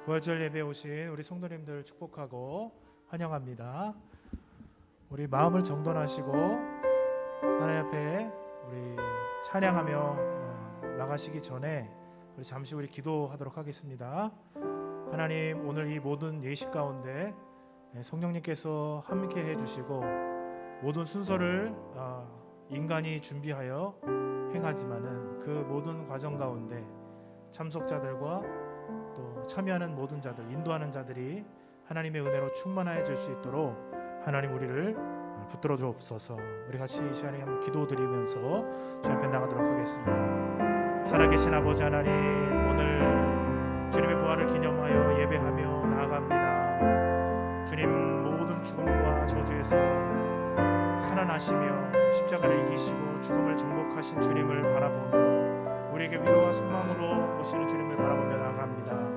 부활절 예배에 오신 우리 성도님들 축복하고 환영합니다. 우리 마음을 정돈하시고 하나님 앞에 우리 찬양하며 나가시기 전에 우리 잠시 우리 기도하도록 하겠습니다. 하나님, 오늘 이 모든 예식 가운데 성령님께서 함께 해주시고 모든 순서를 인간이 준비하여 행하지만은 그 모든 과정 가운데 참석자들과 또 참여하는 모든 자들, 인도하는 자들이 하나님의 은혜로 충만해질 수 있도록 하나님 우리를 붙들어 주옵소서. 우리 같이 이 시간에 한번 기도드리면서 주 앞에 나가도록 하겠습니다. 살아계신 아버지 하나님, 오늘 주님의 부활을 기념하여 예배하며 나아갑니다. 주님, 모든 죽음과 저주에서 살아나시며 십자가를 이기시고 죽음을 정복하신 주님을 바라보며 우리에게 위로와 소망으로 오시는 주님을 바라보며 나아갑니다.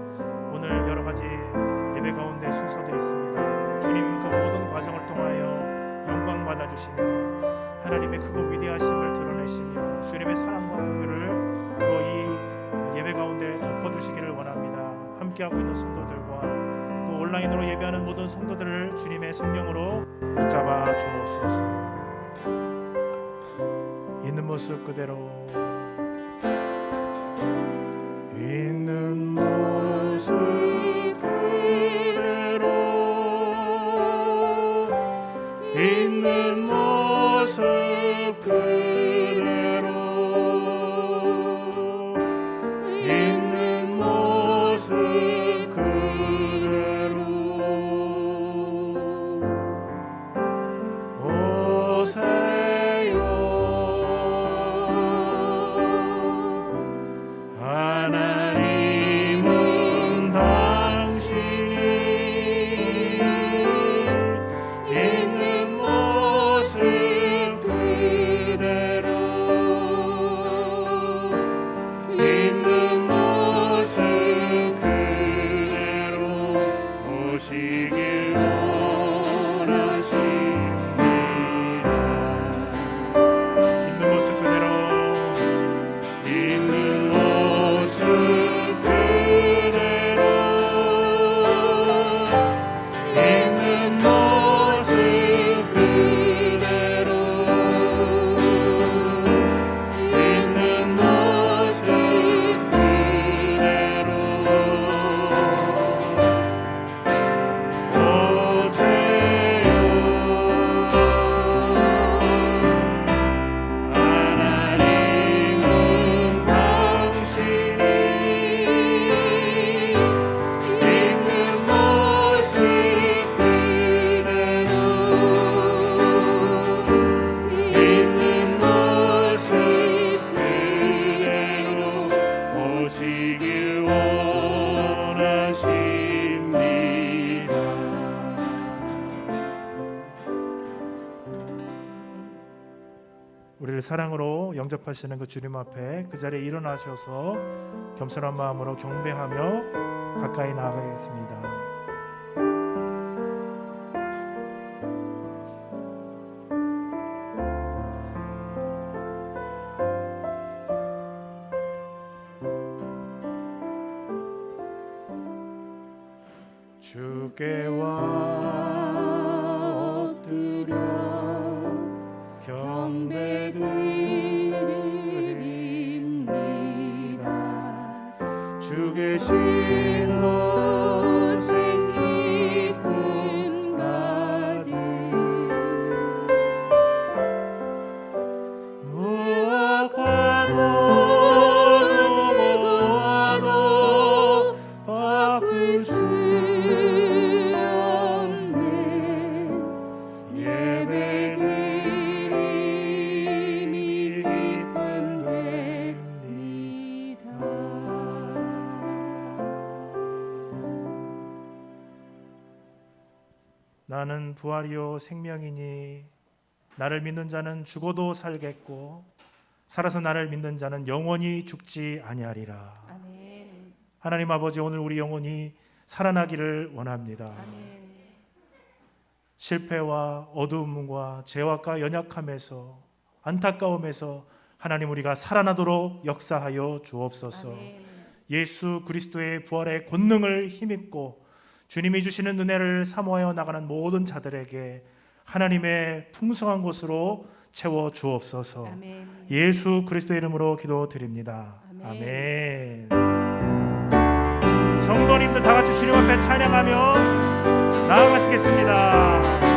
오늘 여러 가지 예배 가운데 순서들이 있습니다. 주님, 그 모든 과정을 통하여 영광 받아주시며 하나님의 크고 위대하심을 드러내시며 주님의 사랑과 공유를 또 이 예배 가운데 덮어주시기를 원합니다. 함께하고 있는 성도들과 또 온라인으로 예배하는 모든 성도들을 주님의 성령으로 붙잡아 주옵소서. 있는 모습 그대로, 있는 모습 그대로, 있는 모습 그대로, 있는 모습 그대로 오세요. 하나님은 당신이 있는 모습 그대로, 있는 모습 그대로 오시길 원하십니다. 있는 모습 그대로, 있는 모습 그대로, 있는 모습 그대로, 있는 모습 그대로 오세요. 하나님은 당신이 있는 모습 그대로, 있는 모습 그대로 오시길 원하십니다. 우리를 사랑으로 영접하시는 그 주님 앞에 그 자리에 일어나셔서 겸손한 마음으로 경배하며 가까이 나아가겠습니다. 주께 엎드려 경배드립니다. 주 계신 곳엔 기쁨 가득, 누구와도 바꿀 수 없네. 예배드림이 기쁨 됩니다. 나는 부활이요 생명이니 나를 믿는 자는 죽어도 살겠고 살아서 나를 믿는 자는 영원히 죽지 아니하리라. 아멘. 하나님 아버지, 오늘 우리 영혼이 살아나기를 원합니다. 아멘. 실패와 어두움과 죄악과 연약함에서 안타까움에서 하나님 우리가 살아나도록 역사하여 주옵소서. 아멘. 예수 그리스도의 부활의 권능을 힘입고 주님이 주시는 은혜를 사모하여 나가는 모든 자들에게 하나님의 풍성한 것으로 채워 주옵소서. 아멘. 예수 그리스도의 이름으로 기도드립니다. 아멘. 아멘. 성도님들 다 같이 주님 앞에 찬양하며 나아가시겠습니다.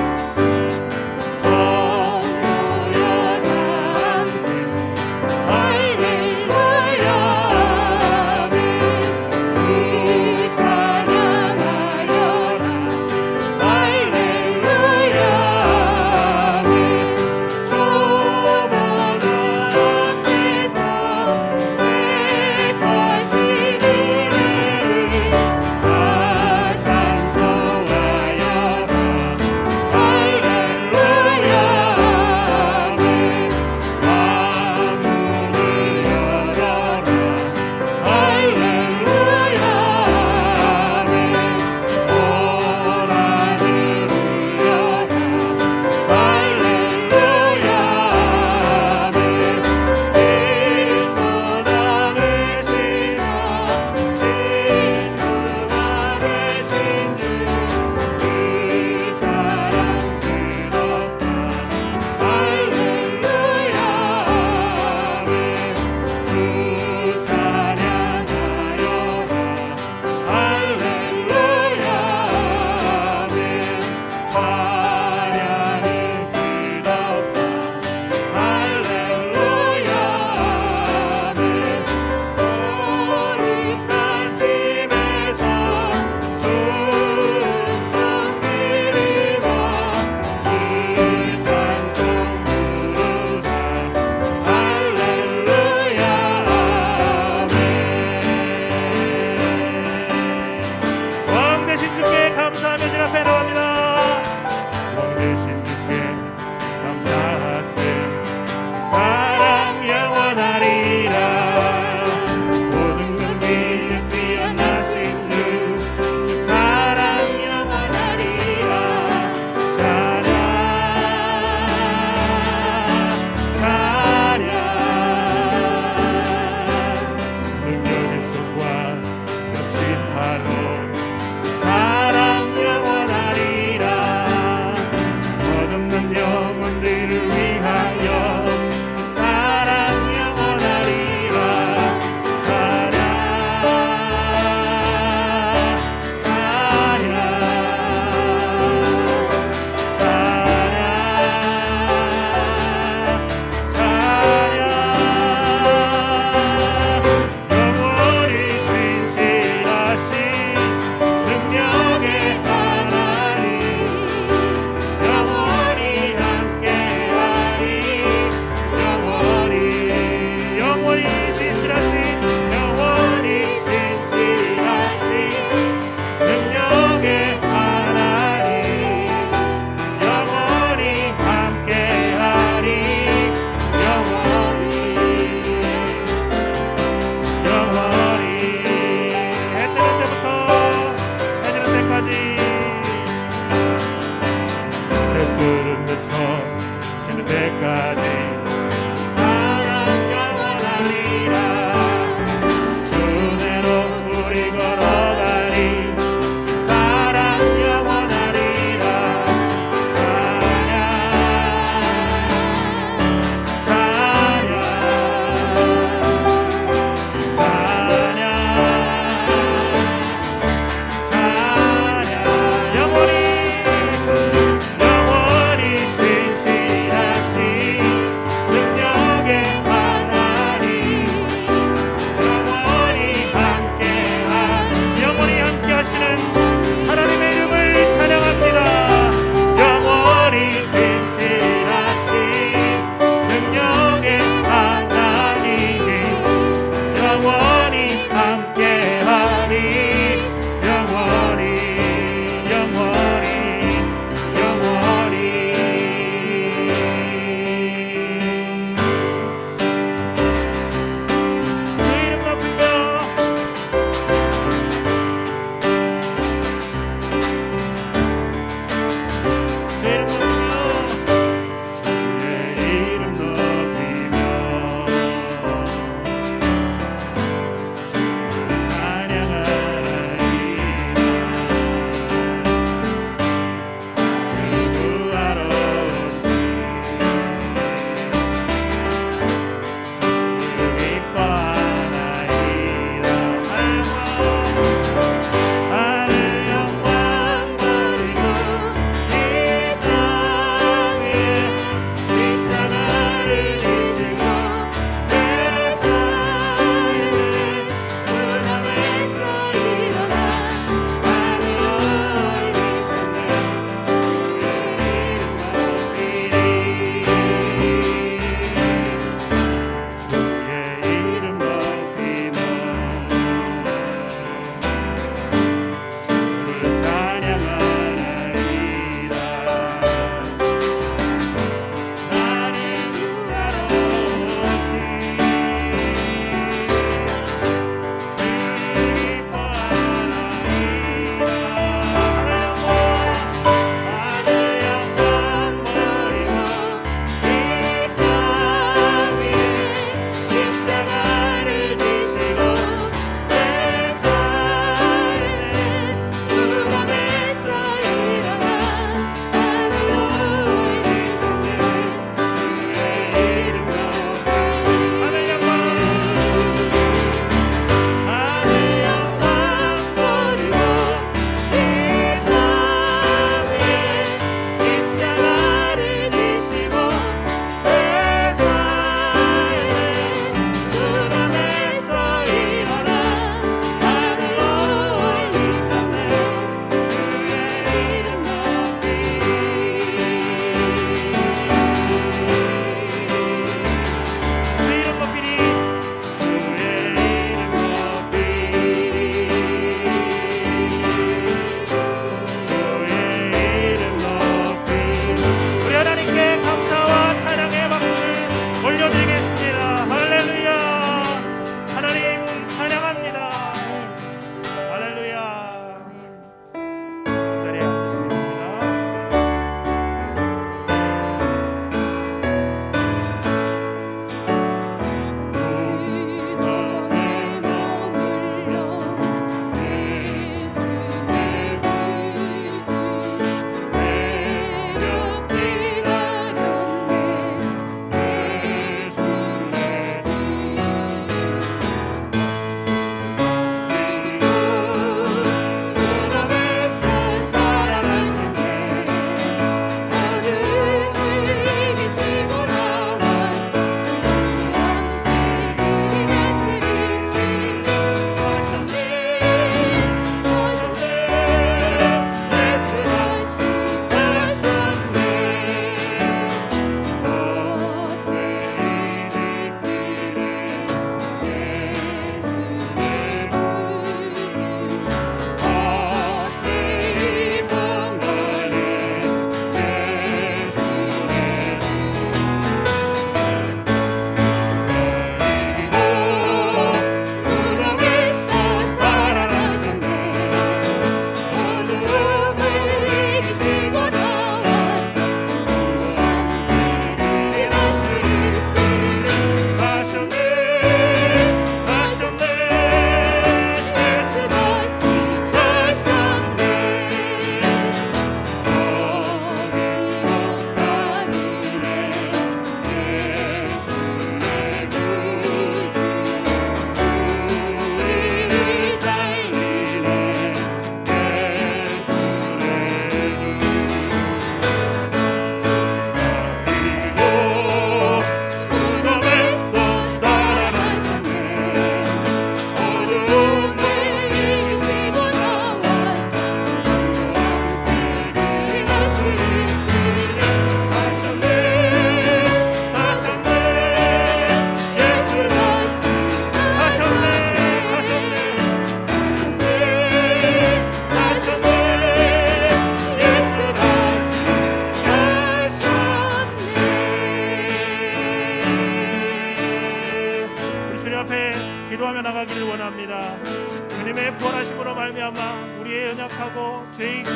붙들며 나가기를 원합니다. 주님의 부활하심으로 말미암아 우리의 연약하고 죄 있고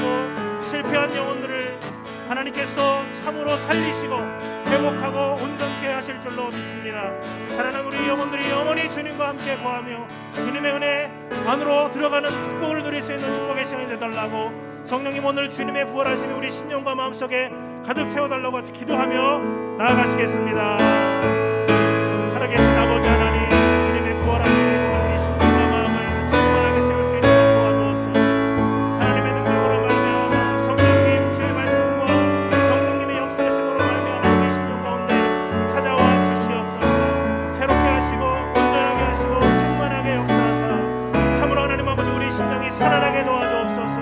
실패한 영혼들을 하나님께서 참으로 살리시고 회복하고 온전케 하실 줄로 믿습니다. 사랑하는 우리 영혼들이 영원히 주님과 함께 거하며 주님의 은혜 안으로 들어가는 축복을 누릴 수 있는 축복의 시간이 되달라고, 성령님 오늘 주님의 부활하심이 우리 심령과 마음속에 가득 채워달라고 같이 기도하며 나아가시겠습니다. 살아계신 아버지 하나님, 주님의 부활하심이 우리 심령과 마음을 충만하게 채울 수 있도록 도와주옵소서. 하나님의 능력으로 말미암아 성령님 주의 말씀과 성령님의 역사하심으로 말미암아 우리 심령 가운데 찾아와 주시옵소서. 새롭게 하시고 온전하게 하시고 충만하게 역사하사 참으로 하나님 아버지 우리 심령이 살아나게 도와주옵소서.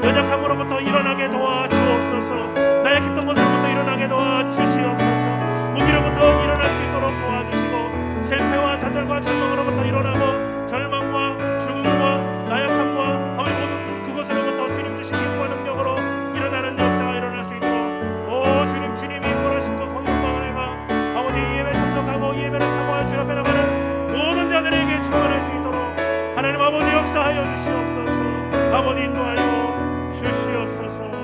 연약함으로부터 일어나게 도와주옵소서. 나약했던 것으로부터 일어나게 도와주시옵소서. 무기로부터 일어날 수 있도록 도와주시고 실패와 좌절과 절망으로부터 일어나고 절망과 죽음과 나약함과 모든 그것으로부터 주님 주신 힘과 능력으로 일어나는 역사가 일어날 수 있도록, 오 주님, 주님이 부활하신 그 권능과 은혜가 아버지 이 예배 참석하고 이 예배를 사모하여 주 앞에 나가는 모든 자들에게 충만할 수 있도록 하나님 아버지 역사하여 주시옵소서. 아버지 인도하여 주시옵소서.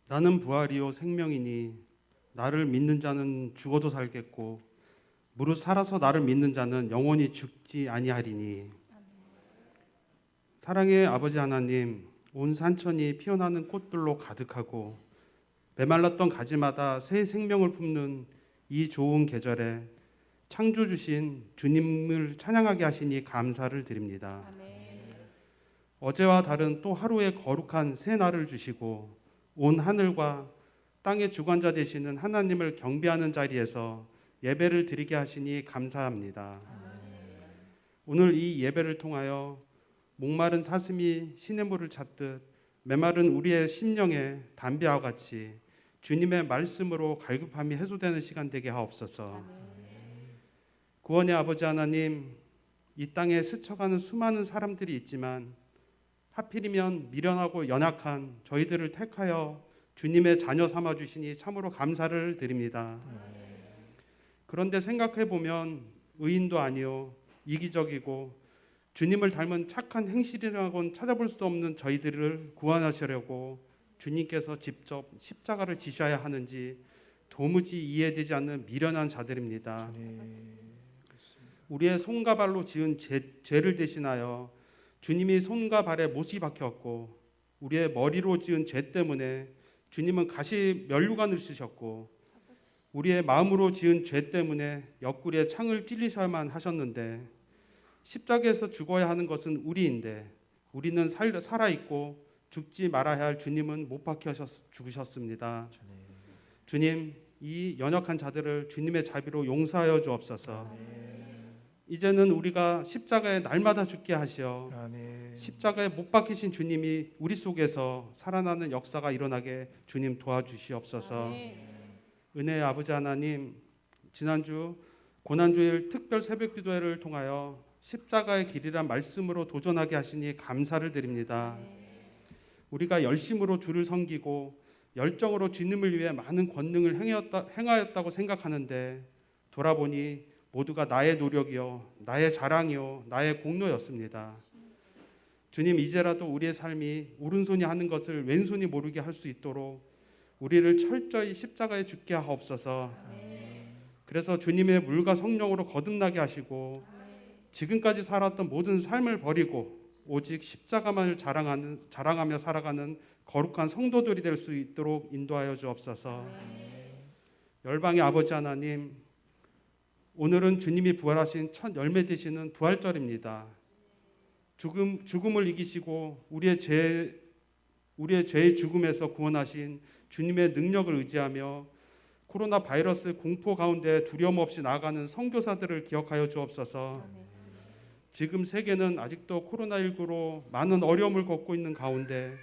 나는 부활이요 생명이니 나를 믿는 자는 죽어도 살겠고 무릇 살아서 나를 믿는 자는 영원히 죽지 아니하리니. 사랑의 아버지 하나님, 온 산천이 피어나는 꽃들로 가득하고 메말랐던 가지마다 새 생명을 품는 이 좋은 계절에 창조 주신 주님을 찬양하게 하시니 감사를 드립니다. 아멘. 어제와 다른 또 하루의 거룩한 새 날을 주시고 온 하늘과 땅의 주관자 되시는 하나님을 경배하는 자리에서 예배를 드리게 하시니 감사합니다. 오늘 이 예배를 통하여 목마른 사슴이 시냇물을 찾듯 메마른 우리의 심령에 담배와 같이 주님의 말씀으로 갈급함이 해소되는 시간 되게 하옵소서. 구원의 아버지 하나님, 이 땅에 스쳐가는 수많은 사람들이 있지만 하필이면 미련하고 연약한 저희들을 택하여 주님의 자녀 삼아 주시니 참으로 감사를 드립니다. 그런데 생각해 보면 의인도 아니요 이기적이고 주님을 닮은 착한 행실이라고는 찾아볼 수 없는 저희들을 구원하시려고 주님께서 직접 십자가를 지셔야 하는지 도무지 이해되지 않는 미련한 자들입니다. 우리의 손과 발로 지은 죄를 대신하여 주님이 손과 발에 못이 박혔고 우리의 머리로 지은 죄 때문에 주님은 가시 면류관을 쓰셨고 우리의 마음으로 지은 죄 때문에 옆구리에 창을 찔리셔야만 하셨는데 십자가에서 죽어야 하는 것은 우리인데 우리는 살아있고 죽지 말아야 할 주님은 못 박혀 죽으셨습니다. 주님, 이 연약한 자들을 주님의 자비로 용서하여 주옵소서. 이제는 우리가 십자가에 날마다 죽게 하시어 십자가에 못 박히신 주님이 우리 속에서 살아나는 역사가 일어나게 주님 도와주시옵소서. 은혜의 아버지 하나님, 지난주 고난주일 특별 새벽기도회를 통하여 십자가의 길이란 말씀으로 도전하게 하시니 감사를 드립니다. 우리가 열심으로 주를 섬기고 열정으로 주님을 위해 많은 권능을 행하였다고 생각하는데 돌아보니 모두가 나의 노력이요 나의 자랑이요 나의 공로였습니다. 주님, 이제라도 우리의 삶이 오른손이 하는 것을 왼손이 모르게 할 수 있도록 우리를 철저히 십자가에 죽게 하옵소서. 그래서 주님의 물과 성령으로 거듭나게 하시고 지금까지 살았던 모든 삶을 버리고 오직 십자가만을 자랑하며 살아가는 거룩한 성도들이 될 수 있도록 인도하여 주옵소서. 열방의 아버지 하나님, 오늘은 주님이 부활하신 첫 열매 되시는 부활절입니다. 죽음을 이기시고 우리의 죄의 죽음에서 구원하신 주님의 능력을 의지하며 코로나 바이러스 공포 가운데 두려움 없이 나아가는 선교사들을 기억하여 주옵소서. 지금 세계는 아직도 코로나19로 많은 어려움을 겪고 있는 가운데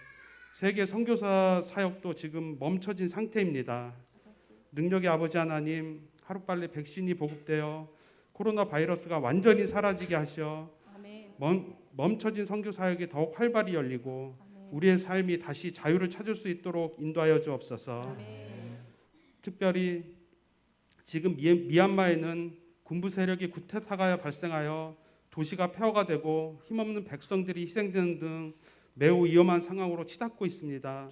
세계 선교사 사역도 지금 멈춰진 상태입니다. 능력의 아버지 하나님, 하루빨리 백신이 보급되어 코로나 바이러스가 완전히 사라지게 하셔 멈춰진 선교 사역이 더욱 활발히 열리고 우리의 삶이 다시 자유를 찾을 수 있도록 인도하여 주옵소서. 특별히 지금 미얀마에는 군부 세력이 쿠데타가 발생하여 도시가 폐허가 되고 힘없는 백성들이 희생되는 등 매우 위험한 상황으로 치닫고 있습니다.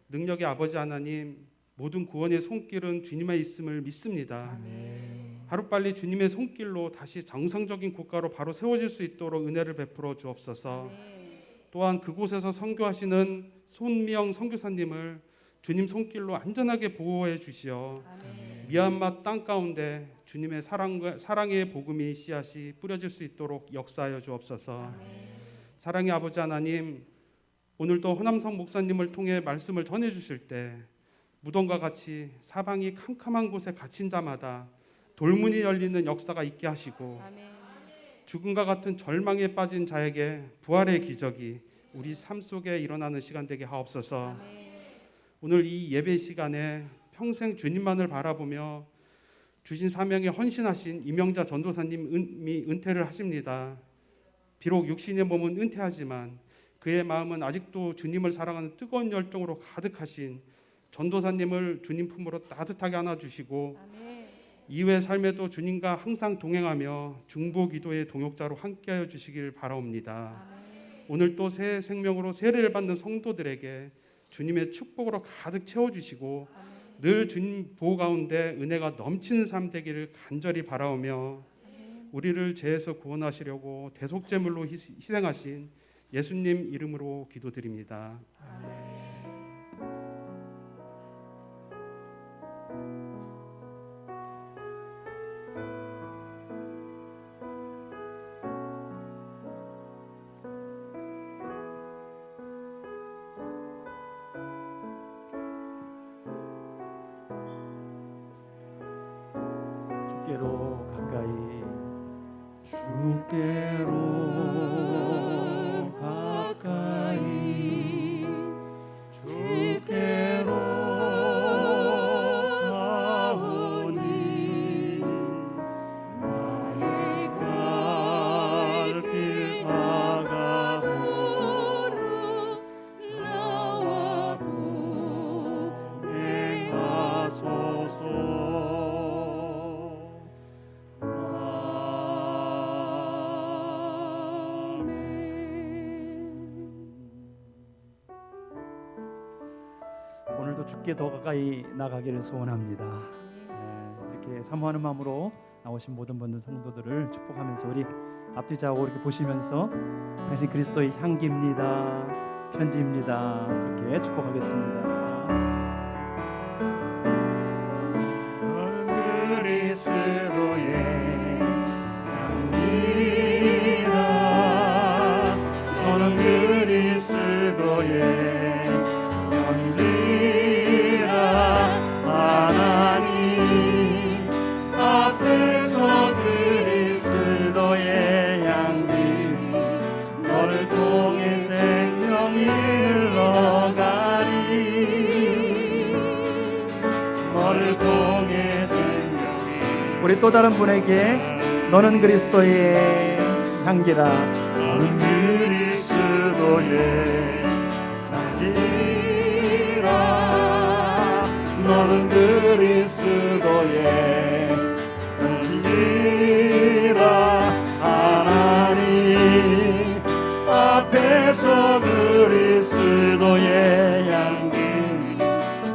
능력의 아버지 하나님, 모든 구원의 손길은 주님에 있음을 믿습니다. 하루빨리 주님의 손길로 다시 정상적인 국가로 바로 세워질 수 있도록 은혜를 베풀어 주옵소서. 또한 그곳에서 선교하시는 손미영 선교사님을 주님 손길로 안전하게 보호해 주시어 미얀마 땅 가운데 주님의 사랑의 복음이 씨앗이 뿌려질 수 있도록 역사하여 주옵소서. 사랑의 아버지 하나님, 오늘도 허남성 목사님을 통해 말씀을 전해 주실 때 무덤과 같이 사방이 캄캄한 곳에 갇힌 자마다 돌문이 열리는 역사가 있게 하시고 죽음과 같은 절망에 빠진 자에게 부활의 기적이 우리 삶 속에 일어나는 시간 되게 하옵소서. 오늘 이 예배 시간에 평생 주님만을 바라보며 주신 사명에 헌신하신 이명자 전도사님이 은퇴를 하십니다. 비록 육신의 몸은 은퇴하지만 그의 마음은 아직도 주님을 사랑하는 뜨거운 열정으로 가득하신 전도사님을 주님 품으로 따뜻하게 안아주시고 이후의 삶에도 주님과 항상 동행하며 중보 기도의 동역자로 함께하여 주시길 바라옵니다. 오늘 또 새 생명으로 세례를 받는 성도들에게 주님의 축복으로 가득 채워주시고 늘 주님 보호 가운데 은혜가 넘치는 삶 되기를 간절히 바라오며 우리를 죄에서 구원하시려고 대속제물로 희생하신 예수님 이름으로 기도드립니다. 주께로 가까이 주께로 가까이 주께로 가오니 나의 갈 길 다가오러 나와 동행하소서. 오늘도 주께 더 가까이 나가기를 소원합니다. 이렇게 사모하는 마음으로 나오신 모든 분들 성도들을 축복하면서 우리 앞뒤좌우 이렇게 보시면서 당신 그리스도의 향기입니다, 편지입니다, 그렇게 축복하겠습니다. 그리스도의 향기라 너는 그리스도의 편지라 하나님 앞에서 그리스도의 향기 너를 통해 생명이 흘러가리 너를 통해 생명이 우리 또 다른 분에게 너는 그리스도의 향기라 너는 그리스도의 향기라 너는 그리스도의 향기라 하나님 앞에서 그리스도의 향기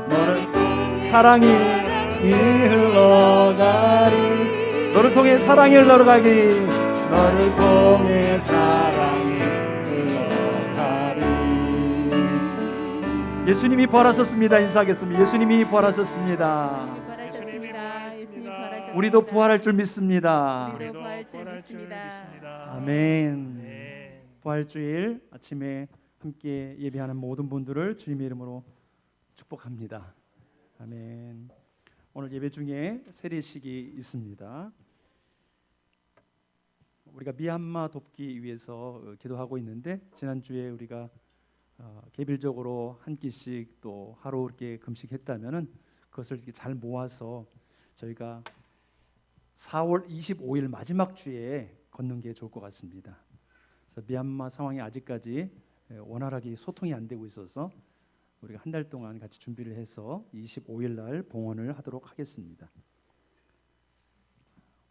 너를 통해 사랑이 흘러가리 너를 통해 사랑이 흘러가기 너를 통해 사랑이 흘러가리. 예수님이 부활하셨습니다. 인사하겠습니다. 예수님이 부활하셨습니다. 부활하셨습니다. 우리도 부활할 줄 믿습니다. 우리도 부활할 줄 믿습니다. 아멘. 부활주일 아침에 함께 예배하는 모든 분들을 주님의 이름으로 축복합니다. 아멘. 오늘 예배 중에 세례식이 있습니다. 우리가 미얀마 돕기 위해서 기도하고 있는데 지난주에 우리가 개별적으로 한 끼씩 또 하루 이렇게 금식했다면은 그것을 이렇게 잘 모아서 저희가 4월 25일 마지막 주에 걷는 게 좋을 것 같습니다. 그래서 미얀마 상황이 아직까지 원활하게 소통이 안 되고 있어서 우리가 한 달 동안 같이 준비를 해서 25일 날 봉헌을 하도록 하겠습니다.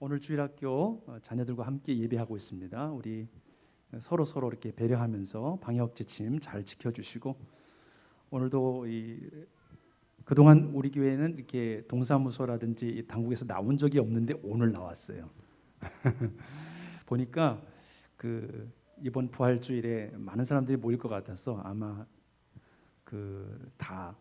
오늘 주일학교 자녀들과 함께 예배하고 있습니다. 우리 서로 이렇게 배려하면서 방역 지침 잘 지켜주시고 오늘도 그동안 우리 교회는 이렇게 동사무소라든지 당국에서 나온 적이 없는데 오늘 나왔어요. 보니까 이번 부활주일에 많은 사람들이 모일 것 같아서 아마 다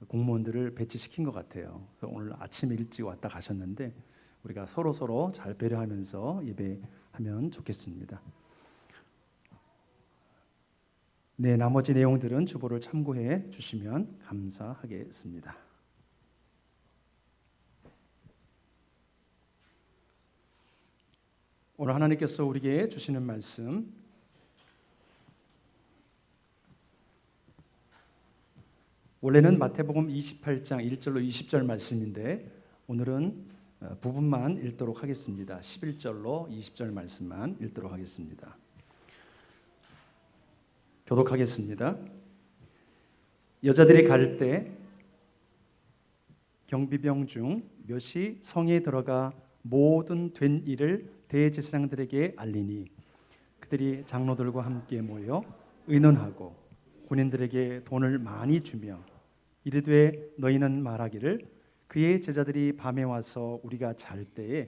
공무원들을 배치시킨 것 같아요. 그래서 오늘 아침 일찍 왔다 가셨는데 우리가 서로 잘 배려하면서 예배하면 좋겠습니다. 네, 나머지 내용들은 주보를 참고해 주시면 감사하겠습니다. 오늘 하나님께서 우리에게 주시는 말씀 원래는 마태복음 28장 1절로 20절 말씀인데 오늘은 부분만 읽도록 하겠습니다. 11절로 20절 말씀만 읽도록 하겠습니다. 교독하겠습니다. 여자들이 갈 때 경비병 중 몇이 성에 들어가 모든 된 일을 대제사장들에게 알리니 그들이 장로들과 함께 모여 의논하고 군인들에게 돈을 많이 주며 이르되 너희는 말하기를 그의 제자들이 밤에 와서 우리가 잘 때에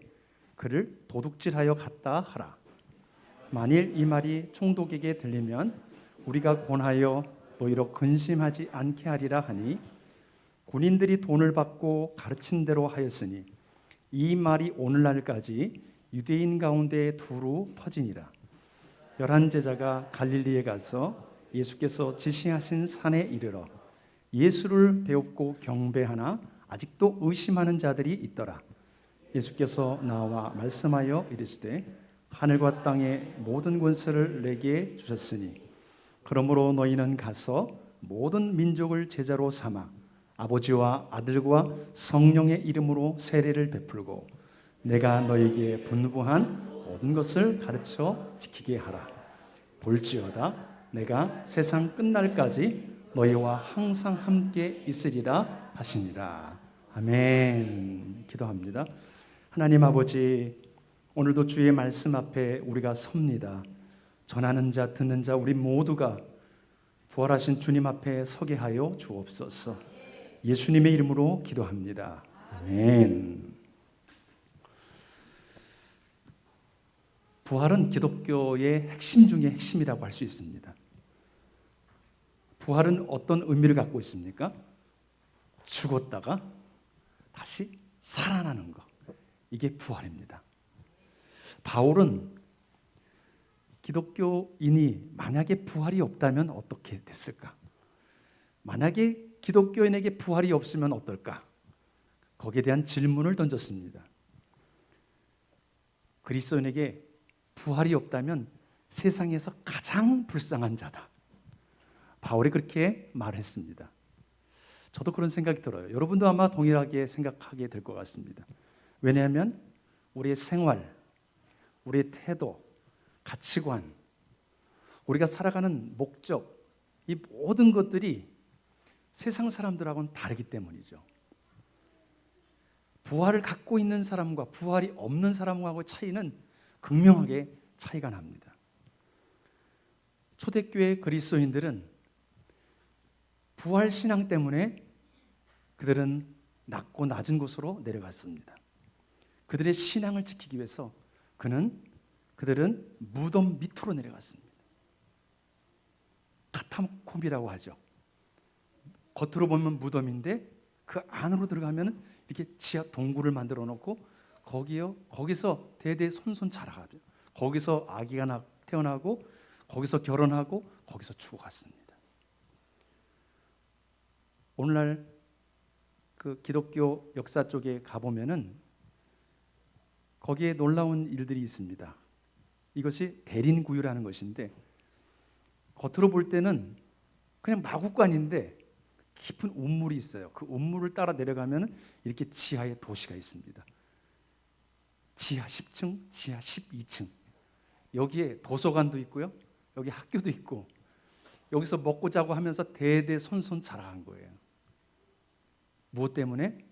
그를 도둑질하여 갔다 하라. 만일 이 말이 총독에게 들리면 우리가 권하여 너희로 근심하지 않게 하리라 하니 군인들이 돈을 받고 가르친 대로 하였으니 이 말이 오늘날까지 유대인 가운데 두루 퍼지니라. 11 제자가 갈릴리에 가서 예수께서 지시하신 산에 이르러 예수를 배웁고 경배하나 아직도 의심하는 자들이 있더라. 예수께서 나와 말씀하여 이르시되 하늘과 땅의 모든 권세를 내게 주셨으니 그러므로 너희는 가서 모든 민족을 제자로 삼아 아버지와 아들과 성령의 이름으로 세례를 베풀고 내가 너희에게 분부한 모든 것을 가르쳐 지키게 하라. 볼지어다 내가 세상 끝날까지 너희와 항상 함께 있으리라 하시니라. 아멘. 기도합니다. 하나님 아버지, 오늘도 주의 말씀 앞에 우리가 섭니다. 전하는 자 듣는 자 우리 모두가 부활하신 주님 앞에 서게 하여 주옵소서. 예수님의 이름으로 기도합니다. 아멘. 부활은 기독교의 핵심 중에 핵심이라고 할 수 있습니다. 부활은 어떤 의미를 갖고 있습니까? 죽었다가 다시 살아나는 것. 이게 부활입니다. 바울은 기독교인이 만약에 부활이 없다면 어떻게 됐을까? 만약에 기독교인에게 부활이 없으면 어떨까? 거기에 대한 질문을 던졌습니다. 그리스도인에게 부활이 없다면 세상에서 가장 불쌍한 자다. 바울이 그렇게 말했습니다. 저도 그런 생각이 들어요. 여러분도 아마 동일하게 생각하게 될 것 같습니다. 왜냐하면 우리의 생활, 우리의 태도, 가치관, 우리가 살아가는 목적, 이 모든 것들이 세상 사람들하고는 다르기 때문이죠. 부활을 갖고 있는 사람과 부활이 없는 사람하고의 차이는 극명하게 차이가 납니다. 초대교회 그리스도인들은 부활 신앙 때문에 그들은 낮고 낮은 곳으로 내려갔습니다. 그들의 신앙을 지키기 위해서 그들은 무덤 밑으로 내려갔습니다. 카타콤이라고 하죠. 겉으로 보면 무덤인데 그 안으로 들어가면 이렇게 지하 동굴을 만들어 놓고 거기서 대대 손손 자라가죠. 거기서 아기가 태어나고 거기서 결혼하고 거기서 죽어갔습니다. 오늘날 그 기독교 역사 쪽에 가보면은 거기에 놀라운 일들이 있습니다. 이것이 대린구유라는 것인데 겉으로 볼 때는 그냥 마구간인데 깊은 운물이 있어요. 그 운물을 따라 내려가면 이렇게 지하에 도시가 있습니다. 지하 10층, 지하 12층. 여기에 도서관도 있고요. 여기 학교도 있고 여기서 먹고 자고 하면서 대대손손 자라간 거예요. 무엇 때문에?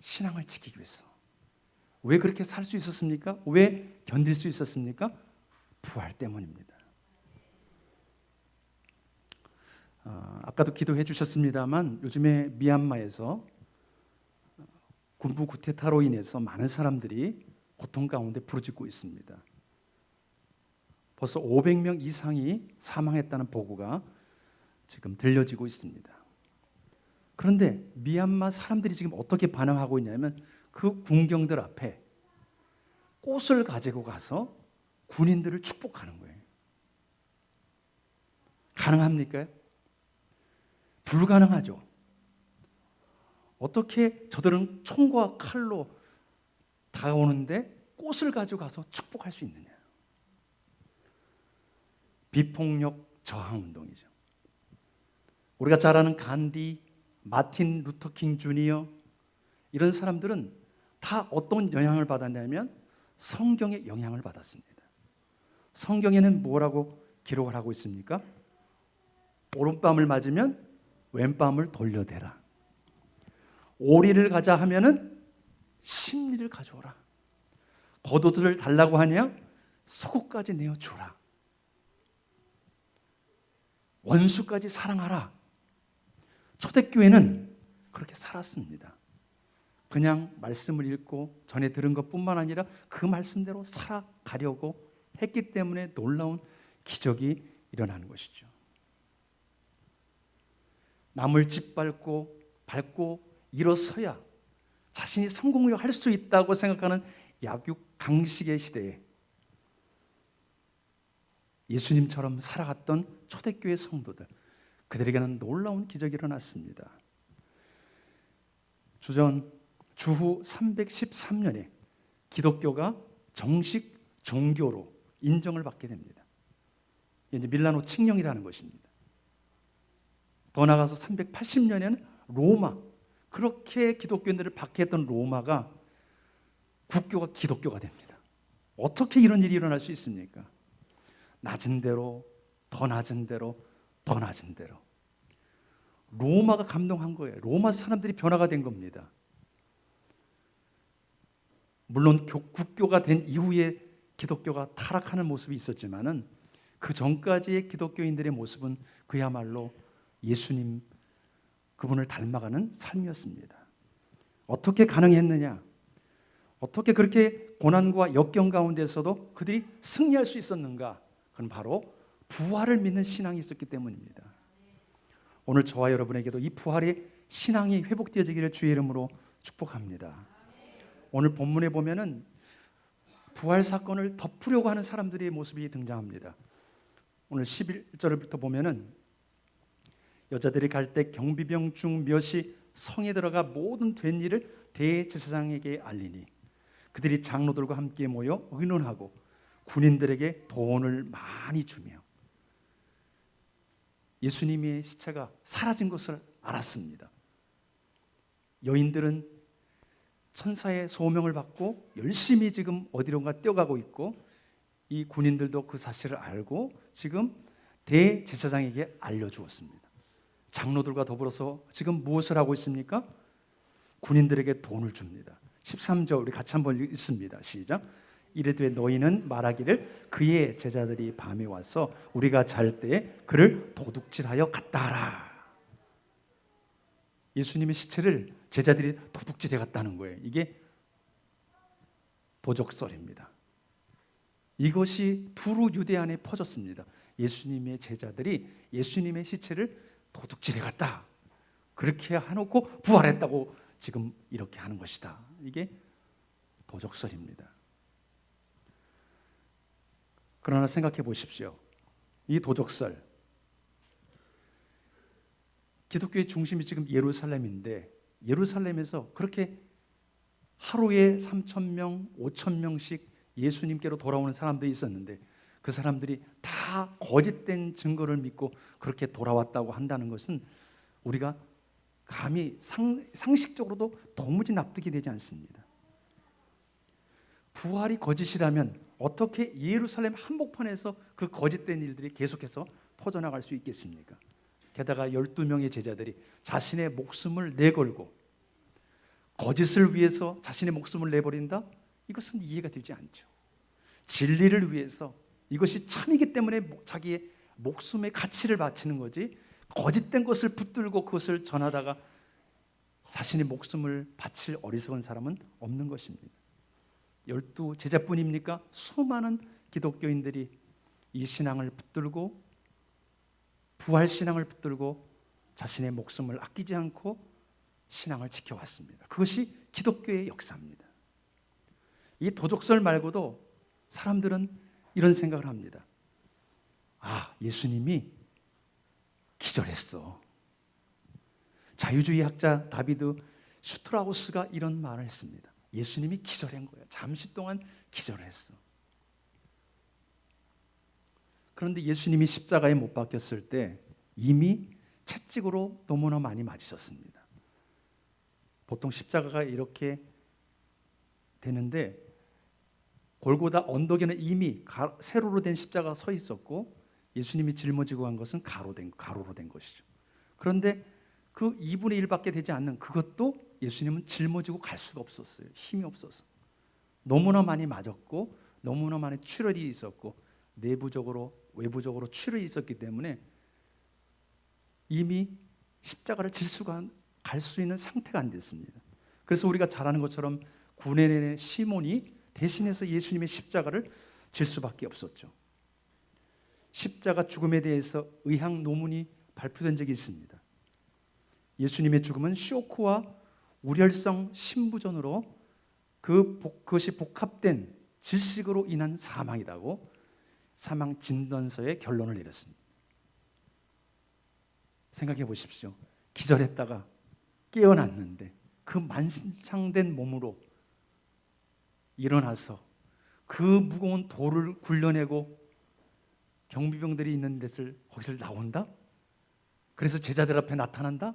신앙을 지키기 위해서. 왜 그렇게 살 수 있었습니까? 왜 견딜 수 있었습니까? 부활 때문입니다. 아까도 기도해 주셨습니다만 요즘에 미얀마에서 군부 쿠데타로 인해서 많은 사람들이 고통 가운데 부르짖고 있습니다. 벌써 500명 이상이 사망했다는 보고가 지금 들려지고 있습니다. 그런데 미얀마 사람들이 지금 어떻게 반응하고 있냐면 그 군경들 앞에 꽃을 가지고 가서 군인들을 축복하는 거예요. 가능합니까? 불가능하죠. 어떻게 저들은 총과 칼로 다가오는데 꽃을 가지고 가서 축복할 수 있느냐? 비폭력 저항 운동이죠. 우리가 잘 아는 간디, 마틴 루터킹 주니어 이런 사람들은 다 어떤 영향을 받았냐면 성경의 영향을 받았습니다. 성경에는 뭐라고 기록을 하고 있습니까? 오른뺨을 맞으면 왼뺨을 돌려대라. 오리를 가자 하면은 심리를 가져오라. 겉옷을 달라고 하냐? 속옷까지 내어주라. 원수까지 사랑하라. 초대교회는 그렇게 살았습니다. 그냥 말씀을 읽고 전에 들은 것뿐만 아니라 그 말씀대로 살아가려고 했기 때문에 놀라운 기적이 일어나는 것이죠. 남을 짓밟고 밟고 일어서야 자신이 성공을 할 수 있다고 생각하는 약육 강식의 시대에 예수님처럼 살아갔던 초대교회 성도들, 그들에게는 놀라운 기적이 일어났습니다. 주후 313년에 기독교가 정식 종교로 인정을 받게 됩니다. 이제 밀라노 칙령이라는 것입니다. 더 나아가서 380년에는 로마, 그렇게 기독교인들을 박해했던 로마가 국교가 기독교가 됩니다. 어떻게 이런 일이 일어날 수 있습니까? 낮은 대로, 더 낮은 대로, 더 낮은 대로. 로마가 감동한 거예요. 로마 사람들이 변화가 된 겁니다. 물론 국교가 된 이후에 기독교가 타락하는 모습이 있었지만은 그 전까지의 기독교인들의 모습은 그야말로 예수님 그분을 닮아가는 삶이었습니다. 어떻게 가능했느냐? 어떻게 그렇게 고난과 역경 가운데서도 그들이 승리할 수 있었는가? 그건 바로 부활을 믿는 신앙이 있었기 때문입니다. 오늘 저와 여러분에게도 이 부활의 신앙이 회복되어지기를 주의 이름으로 축복합니다. 오늘 본문에 보면은 부활 사건을 덮으려고 하는 사람들의 모습이 등장합니다. 오늘 11절부터 보면은 여자들이 갈 때 경비병 중 몇이 성에 들어가 모든 된 일을 대제사장에게 알리니 그들이 장로들과 함께 모여 의논하고 군인들에게 돈을 많이 주며 예수님의 시체가 사라진 것을 알았습니다. 여인들은 천사의 소명을 받고 열심히 지금 어디론가 뛰어가고 있고 이 군인들도 그 사실을 알고 지금 대제사장에게 알려주었습니다. 장로들과 더불어서 지금 무엇을 하고 있습니까? 군인들에게 돈을 줍니다. 13절 우리 같이 한번 읽습니다. 시작. 이르되 너희는 말하기를 그의 제자들이 밤에 와서 우리가 잘 때에 그를 도둑질하여 갔다 하라. 예수님의 시체를 제자들이 도둑질해 갔다는 거예요. 이게 도적설입니다. 이것이 두루 유대 안에 퍼졌습니다. 예수님의 제자들이 예수님의 시체를 도둑질해 갔다. 그렇게 해놓고 부활했다고 지금 이렇게 하는 것이다. 이게 도적설입니다. 그러나 생각해 보십시오. 이 도적설, 기독교의 중심이 지금 예루살렘인데 예루살렘에서 그렇게 하루에 3,000명, 5,000명씩 예수님께로 돌아오는 사람들이 있었는데 그 사람들이 다 거짓된 증거를 믿고 그렇게 돌아왔다고 한다는 것은 우리가 감히 상식적으로도 도무지 납득이 되지 않습니다. 부활이 거짓이라면 어떻게 예루살렘 한복판에서 그 거짓된 일들이 계속해서 퍼져나갈 수 있겠습니까? 게다가 12명의 제자들이 자신의 목숨을 내걸고 거짓을 위해서 자신의 목숨을 내버린다? 이것은 이해가 되지 않죠. 진리를 위해서 이것이 참이기 때문에 자기의 목숨의 가치를 바치는 거지, 거짓된 것을 붙들고 그것을 전하다가 자신의 목숨을 바칠 어리석은 사람은 없는 것입니다. 12 제자뿐입니까? 수많은 기독교인들이 이 신앙을 붙들고, 부활 신앙을 붙들고 자신의 목숨을 아끼지 않고 신앙을 지켜왔습니다. 그것이 기독교의 역사입니다. 이 도적설 말고도 사람들은 이런 생각을 합니다. 아, 예수님이 기절했어. 자유주의 학자 다비드 슈트라우스가 이런 말을 했습니다. 예수님이 기절한 거예요. 잠시 동안 기절했어. 그런데 예수님이 십자가에 못 박혔을 때 이미 채찍으로 너무나 많이 맞으셨습니다. 보통 십자가가 이렇게 되는데 골고다 언덕에는 이미 세로로 된 십자가가 서 있었고 예수님이 짊어지고 간 것은 가로로 된 것이죠. 그런데 그 2분의 1밖에 되지 않는 그것도 예수님은 짊어지고 갈 수가 없었어요. 힘이 없어서. 너무나 많이 맞았고 너무나 많이 출혈이 있었고 내부적으로 외부적으로 출혈이 있었기 때문에 이미 십자가를 질 수가 갈 수 있는 상태가 안 됐습니다. 그래서 우리가 잘 아는 것처럼 구레네 시몬이 대신해서 예수님의 십자가를 질 수밖에 없었죠. 십자가 죽음에 대해서 의학 논문이 발표된 적이 있습니다. 예수님의 죽음은 쇼크와 우렬성 심부전으로 그것이 복합된 질식으로 인한 사망이라고 사망 진단서에 결론을 내렸습니다. 생각해 보십시오. 기절했다가 깨어났는데 그 만신창된 몸으로 일어나서 그 무거운 돌을 굴려내고 경비병들이 있는 데를 거기서 나온다? 그래서 제자들 앞에 나타난다?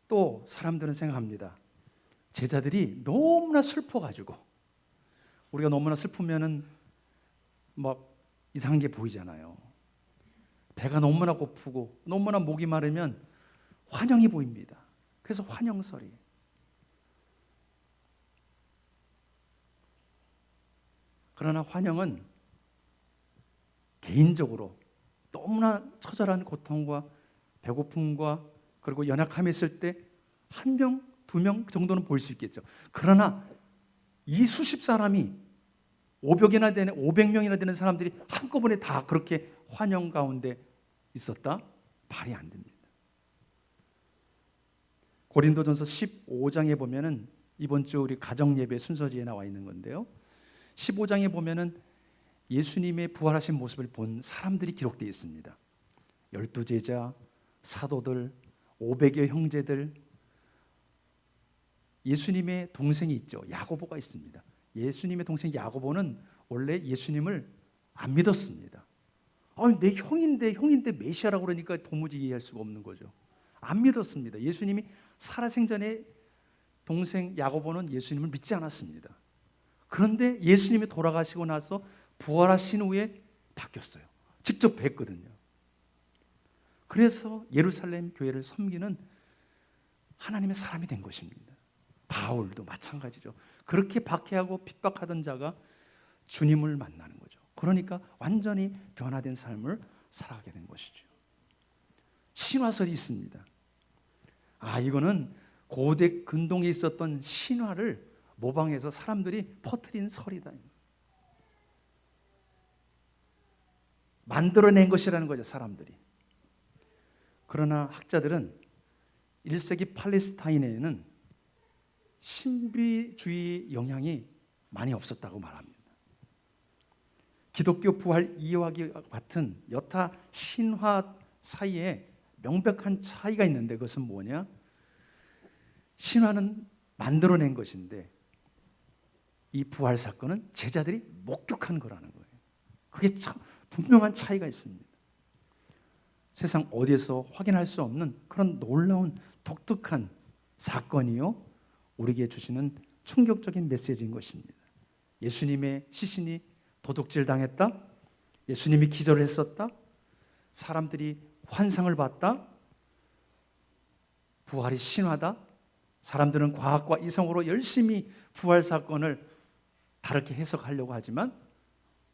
또 사람들은 생각합니다. 제자들이 너무나 슬퍼가지고 우리가 너무나 슬프면은 막 이상한 게 보이잖아요. 배가 너무나 고프고 너무나 목이 마르면 환영이 보입니다. 그래서 환영설이. 그러나 환영은 개인적으로 너무나 처절한 고통과 배고픔과 그리고 연약함이 있을 때 한 명, 두 명 정도는 보일 수 있겠죠. 그러나 이 수십 사람이 500명이나 되는 사람들이 한꺼번에 다 그렇게 환영 가운데 있었다? 말이 안 됩니다. 고린도전서 15장에 보면은 이번 주 우리 가정 예배 순서지에 나와 있는 건데요. 15장에 보면은 예수님의 부활하신 모습을 본 사람들이 기록되어 있습니다. 12제자, 사도들, 500여 형제들, 예수님의 동생이 있죠. 야고보가 있습니다. 예수님의 동생 야고보는 원래 예수님을 안 믿었습니다. 내 형인데 메시아라고 그러니까 도무지 이해할 수가 없는 거죠. 안 믿었습니다. 예수님이 살아생전에 동생 야고보는 예수님을 믿지 않았습니다. 그런데 예수님이 돌아가시고 나서 부활하신 후에 바뀌었어요. 직접 뵀거든요. 그래서 예루살렘 교회를 섬기는 하나님의 사람이 된 것입니다. 바울도 마찬가지죠. 그렇게 박해하고 핍박하던 자가 주님을 만나는 거죠. 그러니까 완전히 변화된 삶을 살아가게 된 것이죠. 신화설이 있습니다. 이거는 고대 근동에 있었던 신화를 모방해서 사람들이 퍼뜨린 설이다. 만들어낸 것이라는 거죠, 사람들이. 그러나 학자들은 1세기 팔레스타인에는 신비주의 영향이 많이 없었다고 말합니다. 기독교 부활 이해하기 같은 여타 신화 사이에 명백한 차이가 있는데 그것은 뭐냐? 신화는 만들어낸 것인데 이 부활 사건은 제자들이 목격한 거라는 거예요. 그게 참 분명한 차이가 있습니다. 세상 어디에서 확인할 수 없는 그런 놀라운 독특한 사건이요, 우리에게 주시는 충격적인 메시지인 것입니다. 예수님의 시신이 도둑질 당했다, 예수님이 기절을 했었다, 사람들이 환상을 봤다, 부활이 신화다. 사람들은 과학과 이성으로 열심히 부활 사건을 다르게 해석하려고 하지만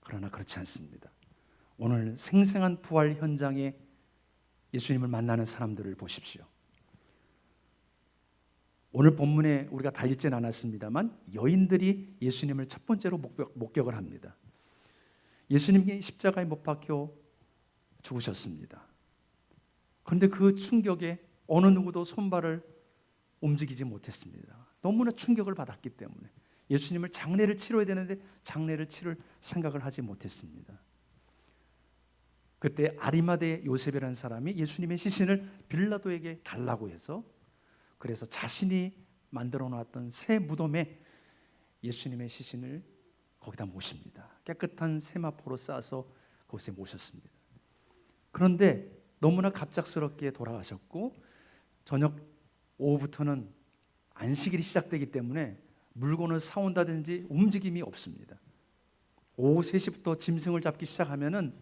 그러나 그렇지 않습니다. 오늘 생생한 부활 현장에 예수님을 만나는 사람들을 보십시오. 오늘 본문에 우리가 다 읽진 않았습니다만 여인들이 예수님을 첫 번째로 목격을 합니다. 예수님이 십자가에 못 박혀 죽으셨습니다. 그런데 그 충격에 어느 누구도 손발을 움직이지 못했습니다. 너무나 충격을 받았기 때문에 예수님을 장례를 치러야 되는데 장례를 치를 생각을 하지 못했습니다. 그때 아리마대 요셉이라는 사람이 예수님의 시신을 빌라도에게 달라고 해서, 그래서 자신이 만들어 놨던 새 무덤에 예수님의 시신을 거기다 모십니다. 깨끗한 세마포로 싸서 그곳에 모셨습니다. 그런데 너무나 갑작스럽게 돌아가셨고 저녁 오후부터는 안식일이 시작되기 때문에 물건을 사온다든지 움직임이 없습니다. 오후 3시부터 짐승을 잡기 시작하면은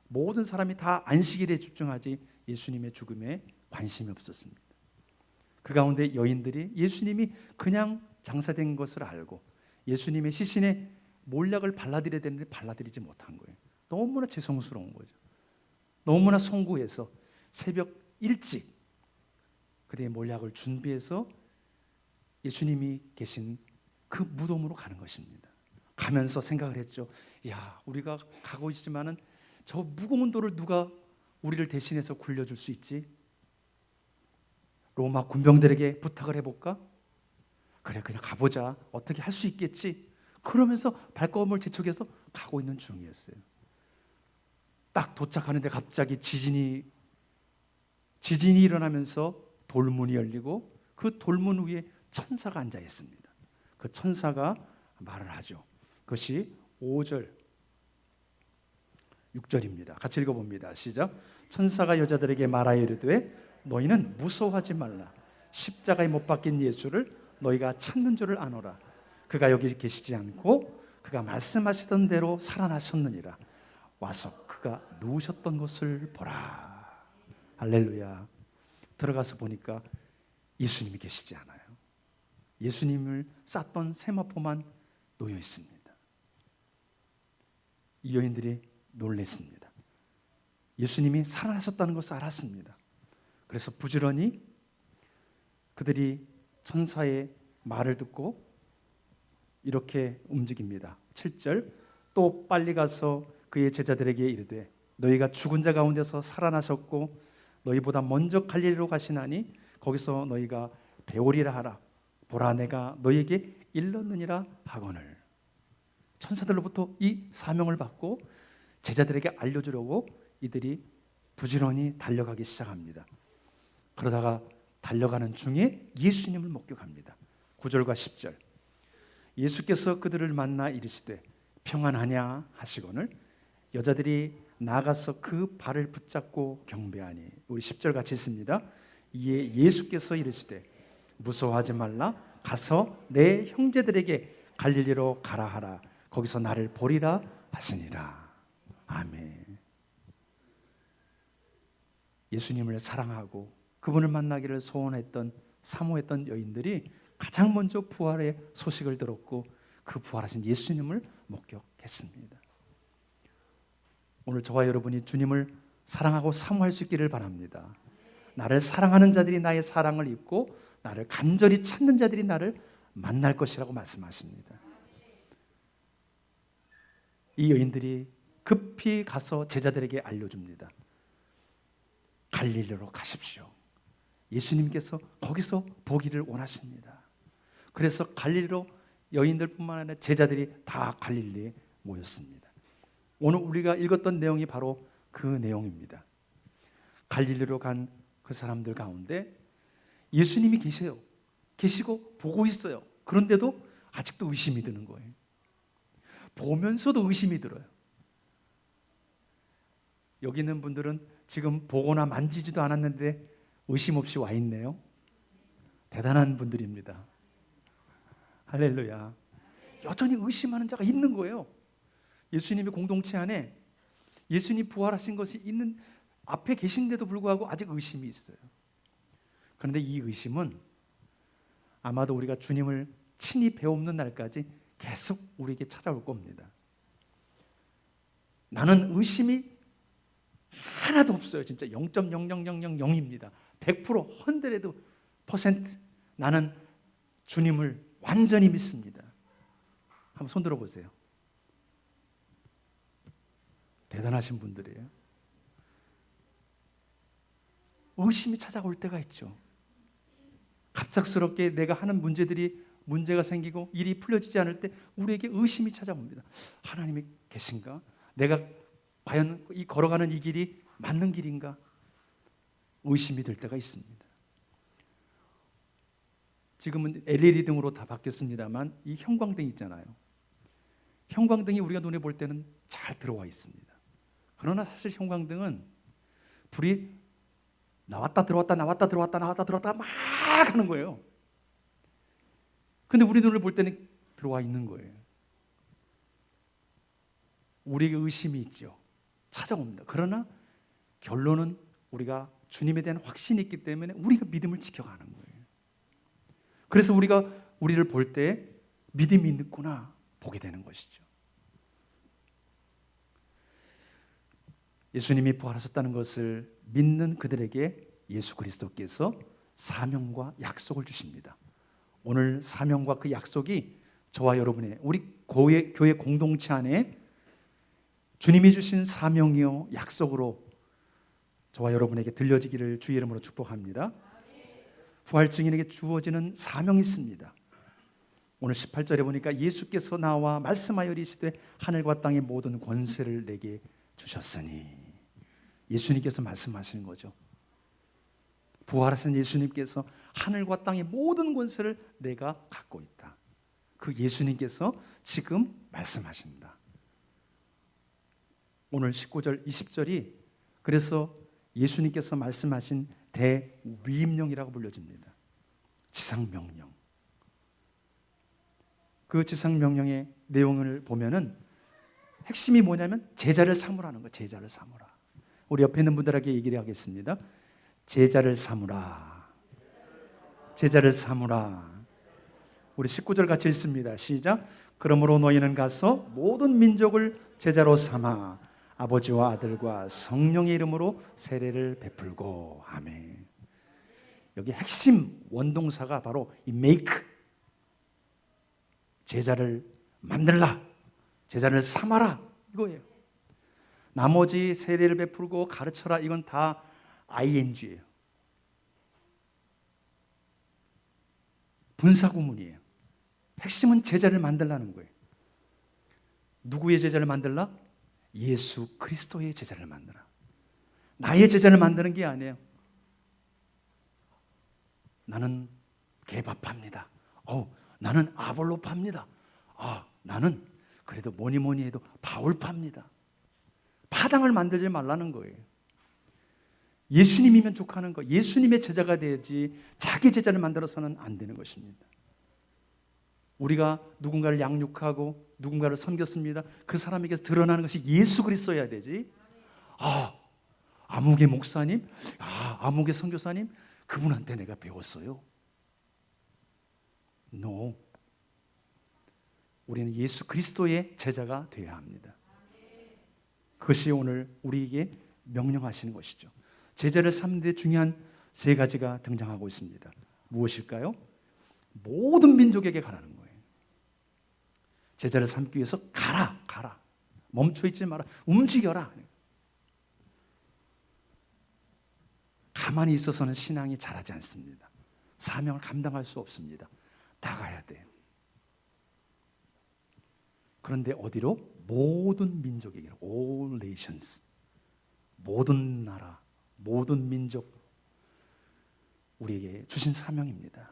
모든 사람이 다 안식일에 집중하지 예수님의 죽음에 관심이 없었습니다. 그 가운데 여인들이 예수님이 그냥 장사된 것을 알고 예수님의 시신에 몰약을 발라드려야 되는데 발라드리지 못한 거예요. 너무나 죄송스러운 거죠. 너무나 송구해서 새벽 일찍 그대의 몰약을 준비해서 예수님이 계신 그 무덤으로 가는 것입니다. 가면서 생각을 했죠. 야, 우리가 가고 있지만은 저 무거운 돌을 누가 우리를 대신해서 굴려줄 수 있지? 로마 군병들에게 부탁을 해볼까? 그래, 그냥 가보자. 어떻게 할 수 있겠지? 그러면서 발걸음을 재촉해서 가고 있는 중이었어요. 딱 도착하는데 갑자기 지진이 일어나면서 돌문이 열리고 그 돌문 위에 천사가 앉아 있습니다. 그 천사가 말을 하죠. 그것이 5절 6절입니다. 같이 읽어봅니다. 시작. 천사가 여자들에게 말하여 이르되 너희는 무서워하지 말라. 십자가에 못 박힌 예수를 너희가 찾는 줄을 아노라. 그가 여기 계시지 않고 그가 말씀하시던 대로 살아나셨느니라. 와서 그가 누우셨던 것을 보라. 할렐루야. 들어가서 보니까 예수님이 계시지 않아요. 예수님을 쌌던 세마포만 놓여 있습니다. 이 여인들이 놀랐습니다. 예수님이 살아나셨다는 것을 알았습니다. 그래서 부지런히 그들이 천사의 말을 듣고 이렇게 움직입니다. 7절 또 빨리 가서 그의 제자들에게 이르되 너희가 죽은 자 가운데서 살아나셨고 너희보다 먼저 갈릴리로 가시나니 거기서 너희가 배우리라 하라. 보라 내가 너희에게 일렀느니라 하거늘. 천사들로부터 이 사명을 받고 제자들에게 알려주려고 이들이 부지런히 달려가기 시작합니다. 그러다가 달려가는 중에 예수님을 목격합니다. 9절과 10절 예수께서 그들을 만나 이르시되 평안하냐 하시거늘 여자들이 나가서 그 발을 붙잡고 경배하니. 우리 10절 같이 읽습니다. 이에 예수께서 이르시되 무서워하지 말라. 가서 내 형제들에게 갈릴리로 가라 하라. 거기서 나를 보리라 하시니라. 아멘. 예수님을 사랑하고 그분을 만나기를 소원했던 사모했던 여인들이 가장 먼저 부활의 소식을 들었고 그 부활하신 예수님을 목격했습니다. 오늘 저와 여러분이 주님을 사랑하고 사모할 수 있기를 바랍니다. 나를 사랑하는 자들이 나의 사랑을 입고 나를 간절히 찾는 자들이 나를 만날 것이라고 말씀하십니다. 이 여인들이 급히 가서 제자들에게 알려줍니다. 갈릴리로 가십시오. 예수님께서 거기서 보기를 원하십니다. 그래서 갈릴리로 여인들뿐만 아니라 제자들이 다 갈릴리에 모였습니다. 오늘 우리가 읽었던 내용이 바로 그 내용입니다. 갈릴리로 간 그 사람들 가운데 예수님이 계세요. 계시고 보고 있어요. 그런데도 아직도 의심이 드는 거예요. 보면서도 의심이 들어요. 여기 있는 분들은 지금 보거나 만지지도 않았는데 의심 없이 와 있네요. 대단한 분들입니다. 할렐루야. 여전히 의심하는 자가 있는 거예요. 예수님의 공동체 안에 예수님 부활하신 것이 있는 앞에 계신데도 불구하고 아직 의심이 있어요. 그런데 이 의심은 아마도 우리가 주님을 친히 배움는 날까지 계속 우리에게 찾아올 겁니다. 나는 의심이 하나도 없어요. 진짜 0.00000입니다. 100% 100% 나는 주님을 완전히 믿습니다. 한번 손 들어보세요. 대단하신 분들이에요. 의심이 찾아올 때가 있죠. 갑작스럽게 내가 하는 문제가 생기고 일이 풀려지지 않을 때 우리에게 의심이 찾아옵니다. 하나님이 계신가? 내가 과연 이 걸어가는 이 길이 맞는 길인가? 의심이 들 때가 있습니다. 지금은 LED 등으로 다 바뀌었습니다만 이 형광등 있잖아요. 형광등이 우리가 눈에 볼 때는 잘 들어와 있습니다. 그러나 사실 형광등은 불이 나왔다 들어왔다 나왔다 들어왔다 나왔다 들어왔다 막 하는 거예요. 근데 우리 눈을 볼 때는 들어와 있는 거예요. 우리에게 의심이 있죠. 찾아옵니다. 그러나 결론은 우리가 주님에 대한 확신이 있기 때문에 우리가 믿음을 지켜가는 거예요. 그래서 우리가 우리를 볼 때 믿음이 있구나 보게 되는 것이죠. 예수님이 부활하셨다는 것을 믿는 그들에게 예수 그리스도께서 사명과 약속을 주십니다. 오늘 사명과 그 약속이 저와 여러분의 우리 교회 공동체 안에 주님이 주신 사명이요 약속으로 저와 여러분에게 들려지기를 주의 이름으로 축복합니다. 부활 증인에게 주어지는 사명이 있습니다. 오늘 18절에 보니까 예수께서 나와 말씀하여 이르시되 하늘과 땅의 모든 권세를 내게 주셨으니, 예수님께서 말씀하시는 거죠. 부활하신 예수님께서 하늘과 땅의 모든 권세를 내가 갖고 있다. 그 예수님께서 지금 말씀하신다. 오늘 19절 20절이 그래서 예수님께서 말씀하신 대위임령이라고 불려집니다. 지상명령. 그 지상명령의 내용을 보면은 핵심이 뭐냐면 제자를 삼으라는 거예요. 제자를 삼으라. 우리 옆에 있는 분들에게 얘기를 하겠습니다. 제자를 삼으라. 제자를 삼으라. 우리 19절 같이 읽습니다. 시작. 그러므로 너희는 가서 모든 민족을 제자로 삼아 아버지와 아들과 성령의 이름으로 세례를 베풀고. 아멘. 여기 핵심 원동사가 바로 이 make, 제자를 만들라, 제자를 삼아라 이거예요. 나머지 세례를 베풀고 가르쳐라 이건 다 ing예요. 분사구문이에요. 핵심은 제자를 만들라는 거예요. 누구의 제자를 만들라? 예수 그리스도의 제자를 만들라. 나의 제자를 만드는 게 아니에요. 나는 개밥합니다. 나는 아볼로파입니다. 나는 그래도 뭐니 해도 바울파입니다. 파당을 만들지 말라는 거예요. 예수님이면 족하는 거, 예수님의 제자가 되지 자기 제자를 만들어서는 안 되는 것입니다. 우리가 누군가를 양육하고 누군가를 섬겼습니다. 그 사람에게서 드러나는 것이 예수 그리스도여야 되지. 아무개 목사님, 아무개 선교사님, 그분한테 내가 배웠어요. No. 우리는 예수 그리스도의 제자가 되어야 합니다. 그것이 오늘 우리에게 명령하시는 것이죠. 제자를 삼는 데 중요한 세 가지가 등장하고 있습니다. 무엇일까요? 모든 민족에게 가라는 거예요. 제자를 삼기 위해서 가라. 멈춰있지 마라. 움직여라. 가만히 있어서는 신앙이 자라지 않습니다. 사명을 감당할 수 없습니다. 나가야 돼요. 그런데 어디로? 모든 민족에게, all nations, 모든 나라, 모든 민족, 우리에게 주신 사명입니다.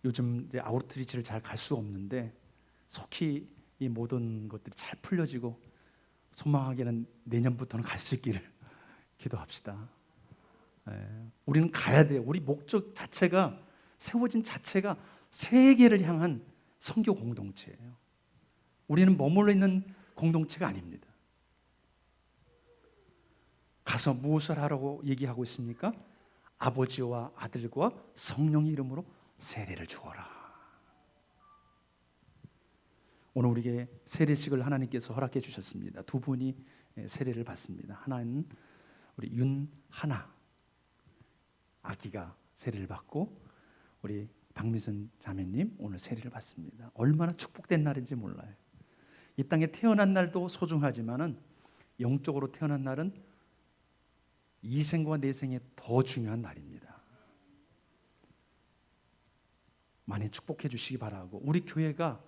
요즘 이제 아웃리치를 잘 갈 수 없는데 속히 이 모든 것들이 잘 풀려지고 소망하기는 내년부터는 갈 수 있기를 기도합시다. 우리는 가야 돼요. 우리 목적 자체가 세워진 자체가 세계를 향한 선교 공동체예요. 우리는 머물러 있는 공동체가 아닙니다. 가서 무엇을 하라고 얘기하고 있습니까? 아버지와 아들과 성령의 이름으로 세례를 주어라. 오늘 우리에게 세례식을 하나님께서 허락해 주셨습니다. 두 분이 세례를 받습니다. 하나는 우리 윤하나 아기가 세례를 받고 우리 박미선 자매님 오늘 세례를 받습니다. 얼마나 축복된 날인지 몰라요. 이 땅에 태어난 날도 소중하지만은 영적으로 태어난 날은 이 생과 내 생에 더 중요한 날입니다. 많이 축복해 주시기 바라고 우리 교회가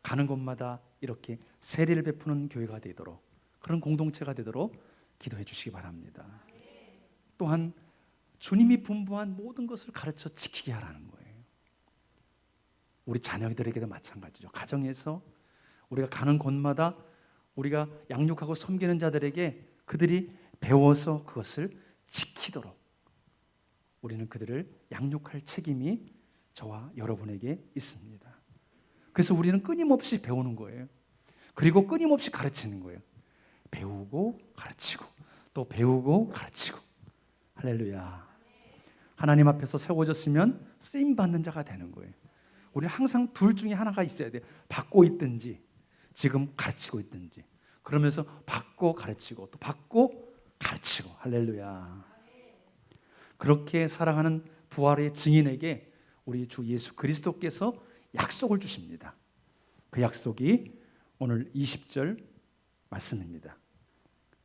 가는 곳마다 이렇게 세례를 베푸는 교회가 되도록 그런 공동체가 되도록 기도해 주시기 바랍니다. 또한 주님이 분부한 모든 것을 가르쳐 지키게 하라는 거예요. 우리 자녀들에게도 마찬가지죠. 가정에서 우리가 가는 곳마다 우리가 양육하고 섬기는 자들에게 그들이 배워서 그것을 지키도록 우리는 그들을 양육할 책임이 저와 여러분에게 있습니다. 그래서 우리는 끊임없이 배우는 거예요. 그리고 끊임없이 가르치는 거예요. 배우고 가르치고 또 배우고 가르치고. 할렐루야. 하나님 앞에서 세워졌으면 쓰임 받는 자가 되는 거예요. 우리는 항상 둘 중에 하나가 있어야 돼요. 받고 있든지 지금 가르치고 있든지. 그러면서 받고 가르치고 또 받고 가르치고. 할렐루야. 그렇게 살아가는 부활의 증인에게 우리 주 예수 그리스도께서 약속을 주십니다. 그 약속이 오늘 20절 말씀입니다.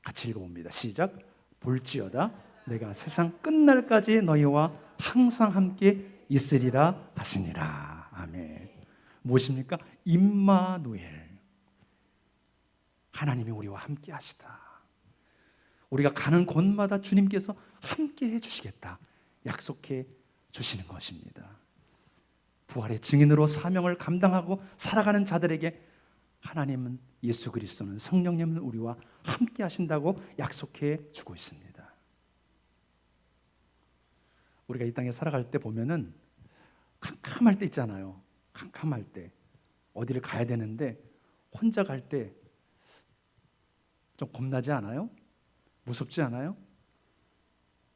같이 읽어봅니다. 시작. 볼지어다 내가 세상 끝날까지 너희와 항상 함께 있으리라 하시니라. 아멘. 무엇입니까? 임마누엘. 하나님이 우리와 함께 하시다. 우리가 가는 곳마다 주님께서 함께 해주시겠다 약속해 주시는 것입니다. 부활의 증인으로 사명을 감당하고 살아가는 자들에게 하나님은 예수 그리스도는 성령님은 우리와 함께 하신다고 약속해 주고 있습니다. 우리가 이 땅에 살아갈 때 보면은 캄캄할 때 있잖아요. 캄캄할 때 어디를 가야 되는데 혼자 갈 때 좀 겁나지 않아요? 무섭지 않아요?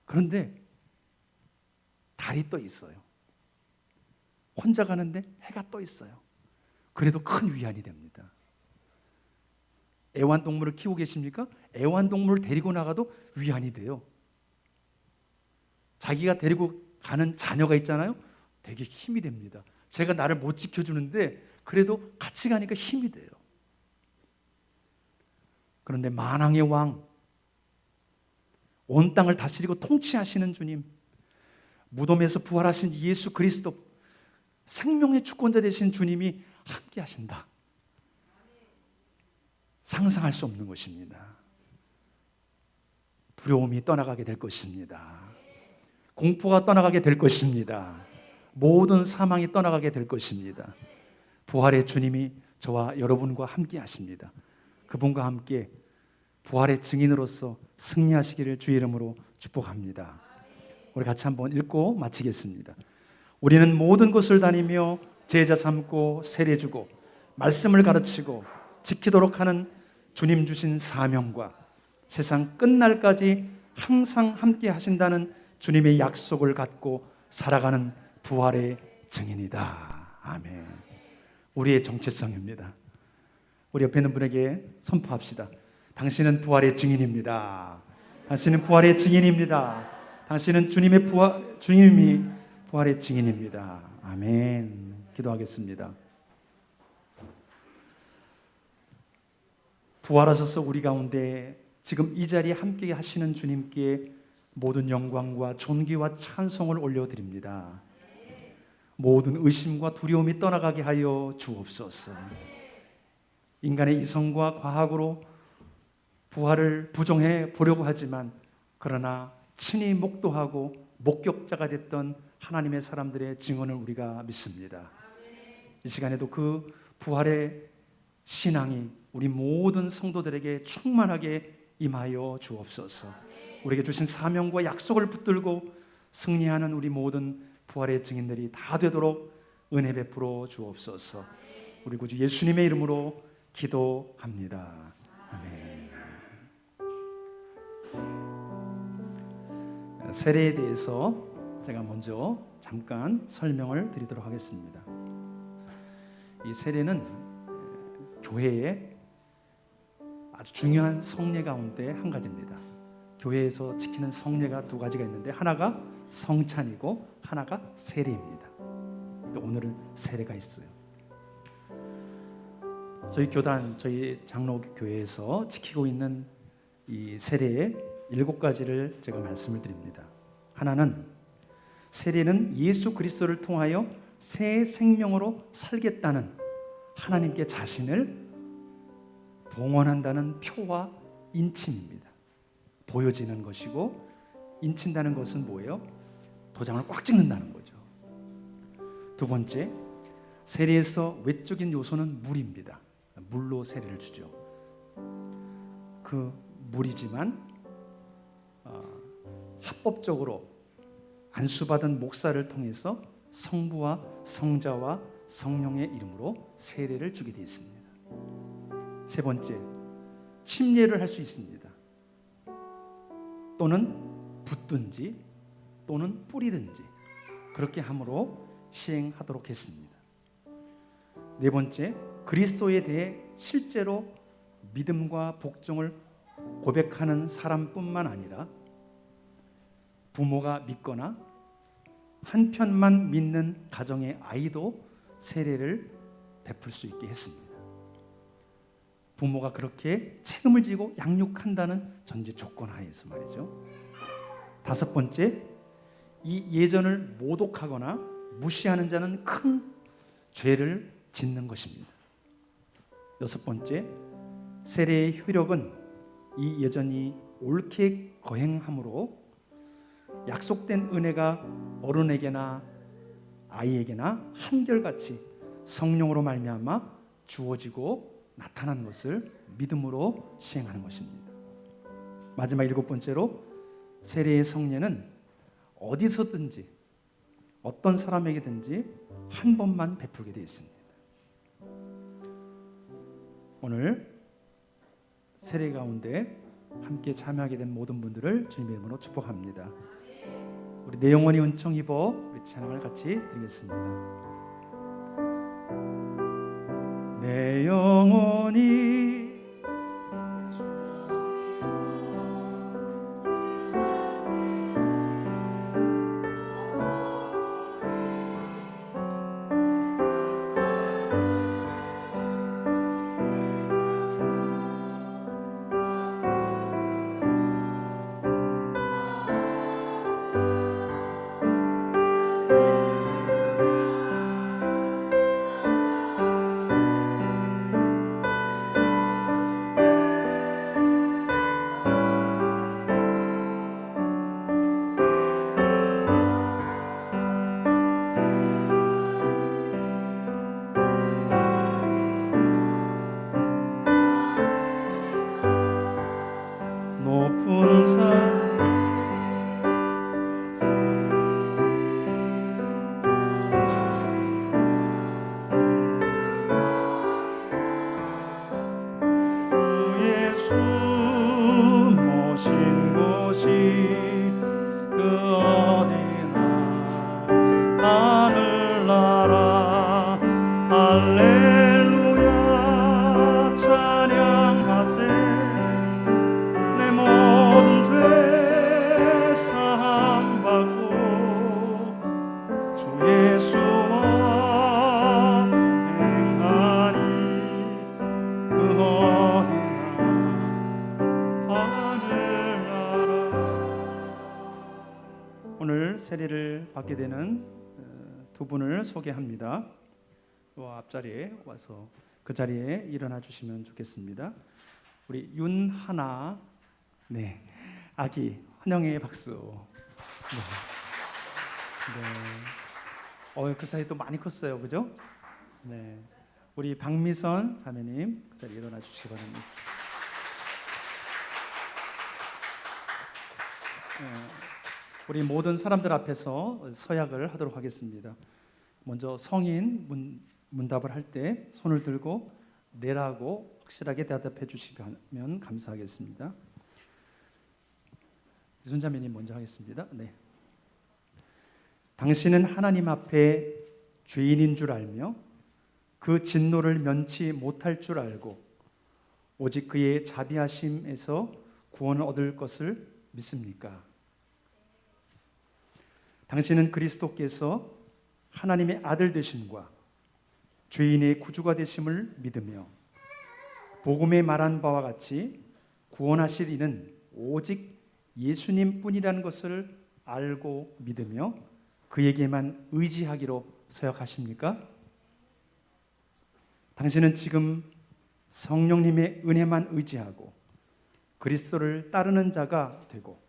그런데 달이 떠 있어요. 혼자 가는데 해가 떠 있어요. 그래도 큰 위안이 됩니다. 애완동물을 키우고 계십니까? 애완동물을 데리고 나가도 위안이 돼요. 자기가 데리고 가는 자녀가 있잖아요. 되게 힘이 됩니다. 제가 나를 못 지켜주는데 그래도 같이 가니까 힘이 돼요. 그런데 만왕의 왕, 온 땅을 다스리고 통치하시는 주님, 무덤에서 부활하신 예수 그리스도, 생명의 주권자 되신 주님이 함께 하신다. 상상할 수 없는 것입니다. 두려움이 떠나가게 될 것입니다. 공포가 떠나가게 될 것입니다. 모든 사망이 떠나가게 될 것입니다. 부활의 주님이 저와 여러분과 함께 하십니다. 그분과 함께 부활의 증인으로서 승리하시기를 주의 이름으로 축복합니다. 우리 같이 한번 읽고 마치겠습니다. 우리는 모든 곳을 다니며 제자 삼고 세례 주고 말씀을 가르치고 지키도록 하는 주님 주신 사명과 세상 끝날까지 항상 함께 하신다는 주님의 약속을 갖고 살아가는 부활의 증인이다. 아멘. 우리의 정체성입니다. 우리 옆에 있는 분에게 선포합시다. 당신은 부활의 증인입니다. 당신은 부활의 증인입니다. 당신은 주님이 부활의 증인입니다. 아멘. 기도하겠습니다. 부활하셔서 우리 가운데 지금 이 자리에 함께 하시는 주님께 모든 영광과 존귀와 찬송을 올려드립니다. 모든 의심과 두려움이 떠나가게 하여 주옵소서. 인간의 이성과 과학으로 부활을 부정해 보려고 하지만 그러나 친히 목도하고 목격자가 됐던 하나님의 사람들의 증언을 우리가 믿습니다. 이 시간에도 그 부활의 신앙이 우리 모든 성도들에게 충만하게 임하여 주옵소서. 우리에게 주신 사명과 약속을 붙들고 승리하는 우리 모든 부활의 증인들이 다 되도록 은혜 베풀어 주옵소서. 우리 구주 예수님의 이름으로 기도합니다. 아멘. 세례에 대해서 제가 먼저 잠깐 설명을 드리도록 하겠습니다. 이 세례는 교회의 아주 중요한 성례 가운데 한 가지입니다. 교회에서 지키는 성례가 두 가지가 있는데 하나가 성찬이고 하나가 세례입니다. 오늘은 세례가 있어요. 저희 교단, 저희 장로교회에서 지키고 있는 이 세례의 7가지를 제가 말씀을 드립니다. 하나는 세례는 예수 그리스도를 통하여 새 생명으로 살겠다는 하나님께 자신을 봉헌한다는 표와 인침입니다. 보여지는 것이고 인친다는 것은 뭐예요? 도장을 꽉 찍는다는 거죠. 두 번째, 세례에서 외적인 요소는 물입니다. 물로 세례를 주죠. 그 물이지만 합법적으로 안수받은 목사를 통해서 성부와 성자와 성령의 이름으로 세례를 주게 되어 있습니다. 세 번째, 침례를 할 수 있습니다. 또는 붓든지 또는 뿌리든지 그렇게 함으로 시행하도록 했습니다. 네 번째, 그리스도에 대해 실제로 믿음과 복종을 고백하는 사람뿐만 아니라 부모가 믿거나 한편만 믿는 가정의 아이도 세례를 베풀 수 있게 했습니다. 부모가 그렇게 책임을 지고 양육한다는 전제 조건 하에서 말이죠. 다섯 번째, 이 예전을 모독하거나 무시하는 자는 큰 죄를 짓는 것입니다. 여섯 번째, 세례의 효력은 이 예전이 옳게 거행함으로 약속된 은혜가 어른에게나 아이에게나 한결같이 성령으로 말미암아 주어지고 나타난 것을 믿음으로 시행하는 것입니다. 마지막 7번째로 세례의 성례는 어디서든지 어떤 사람에게든지 한 번만 베풀게 되어 있습니다. 오늘 세례 가운데 함께 참여하게 된 모든 분들을 주님의 이름으로 축복합니다. 우리 내 영혼이 은총 입어 우리 찬양을 같이 드리겠습니다. 내 영혼이 높은 산 예수 모신 곳이 그 어디나 하늘나라 할렐루야 찬양하세 내 모든 죄 사함 받고 주 예수와 동행하니 그 어디나 하늘나라. 오늘 세례를 받게 되는 두 분을 소개합니다. 앞자리에 와서 그 자리에 일어나 주시면 좋겠습니다. 우리 윤하나 아기 환영의 박수. 네. 그 사이 또 많이 컸어요, 그죠? 네, 우리 박미선 자매님 그 자리에 일어나 주시기 바랍니다. 우리 모든 사람들 앞에서 서약을 하도록 하겠습니다. 먼저 성인 문답을 할 때 손을 들고 네라고 확실하게 대답해 주시면 감사하겠습니다. 이순 자매님 먼저 하겠습니다. 네. 당신은 하나님 앞에 죄인인 줄 알며 그 진노를 면치 못할 줄 알고 오직 그의 자비하심에서 구원을 얻을 것을 믿습니까? 당신은 그리스도께서 하나님의 아들 되심과 죄인의 구주가 되심을 믿으며 복음에 말한 바와 같이 구원하실 이는 오직 예수님 뿐이라는 것을 알고 믿으며 그에게만 의지하기로 서약하십니까? 당신은 지금 성령님의 은혜만 의지하고 그리스도를 따르는 자가 되고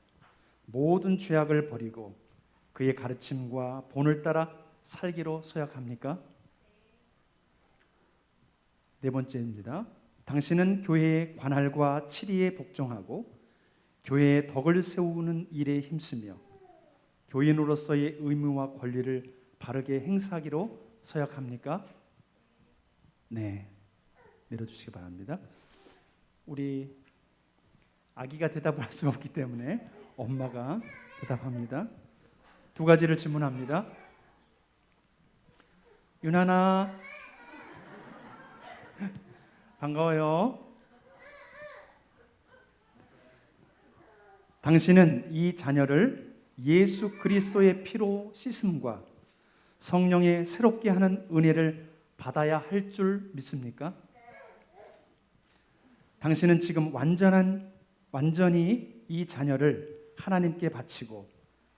모든 죄악을 버리고 그의 가르침과 본을 따라 살기로 서약합니까? 네 번째입니다. 당신은 교회의 관할과 치리에 복종하고 교회의 덕을 세우는 일에 힘쓰며 교인으로서의 의무와 권리를 바르게 행사하기로 서약합니까? 네, 내려주시기 바랍니다. 우리 아기가 대답을 할 수 없기 때문에 엄마가 대답합니다. 두 가지를 질문합니다. 윤하나 반가워요. 당신은 이 자녀를 예수 그리스도의 피로 씻음과 성령의 새롭게 하는 은혜를 받아야 할 줄 믿습니까? 당신은 지금 완전히 이 자녀를 하나님께 바치고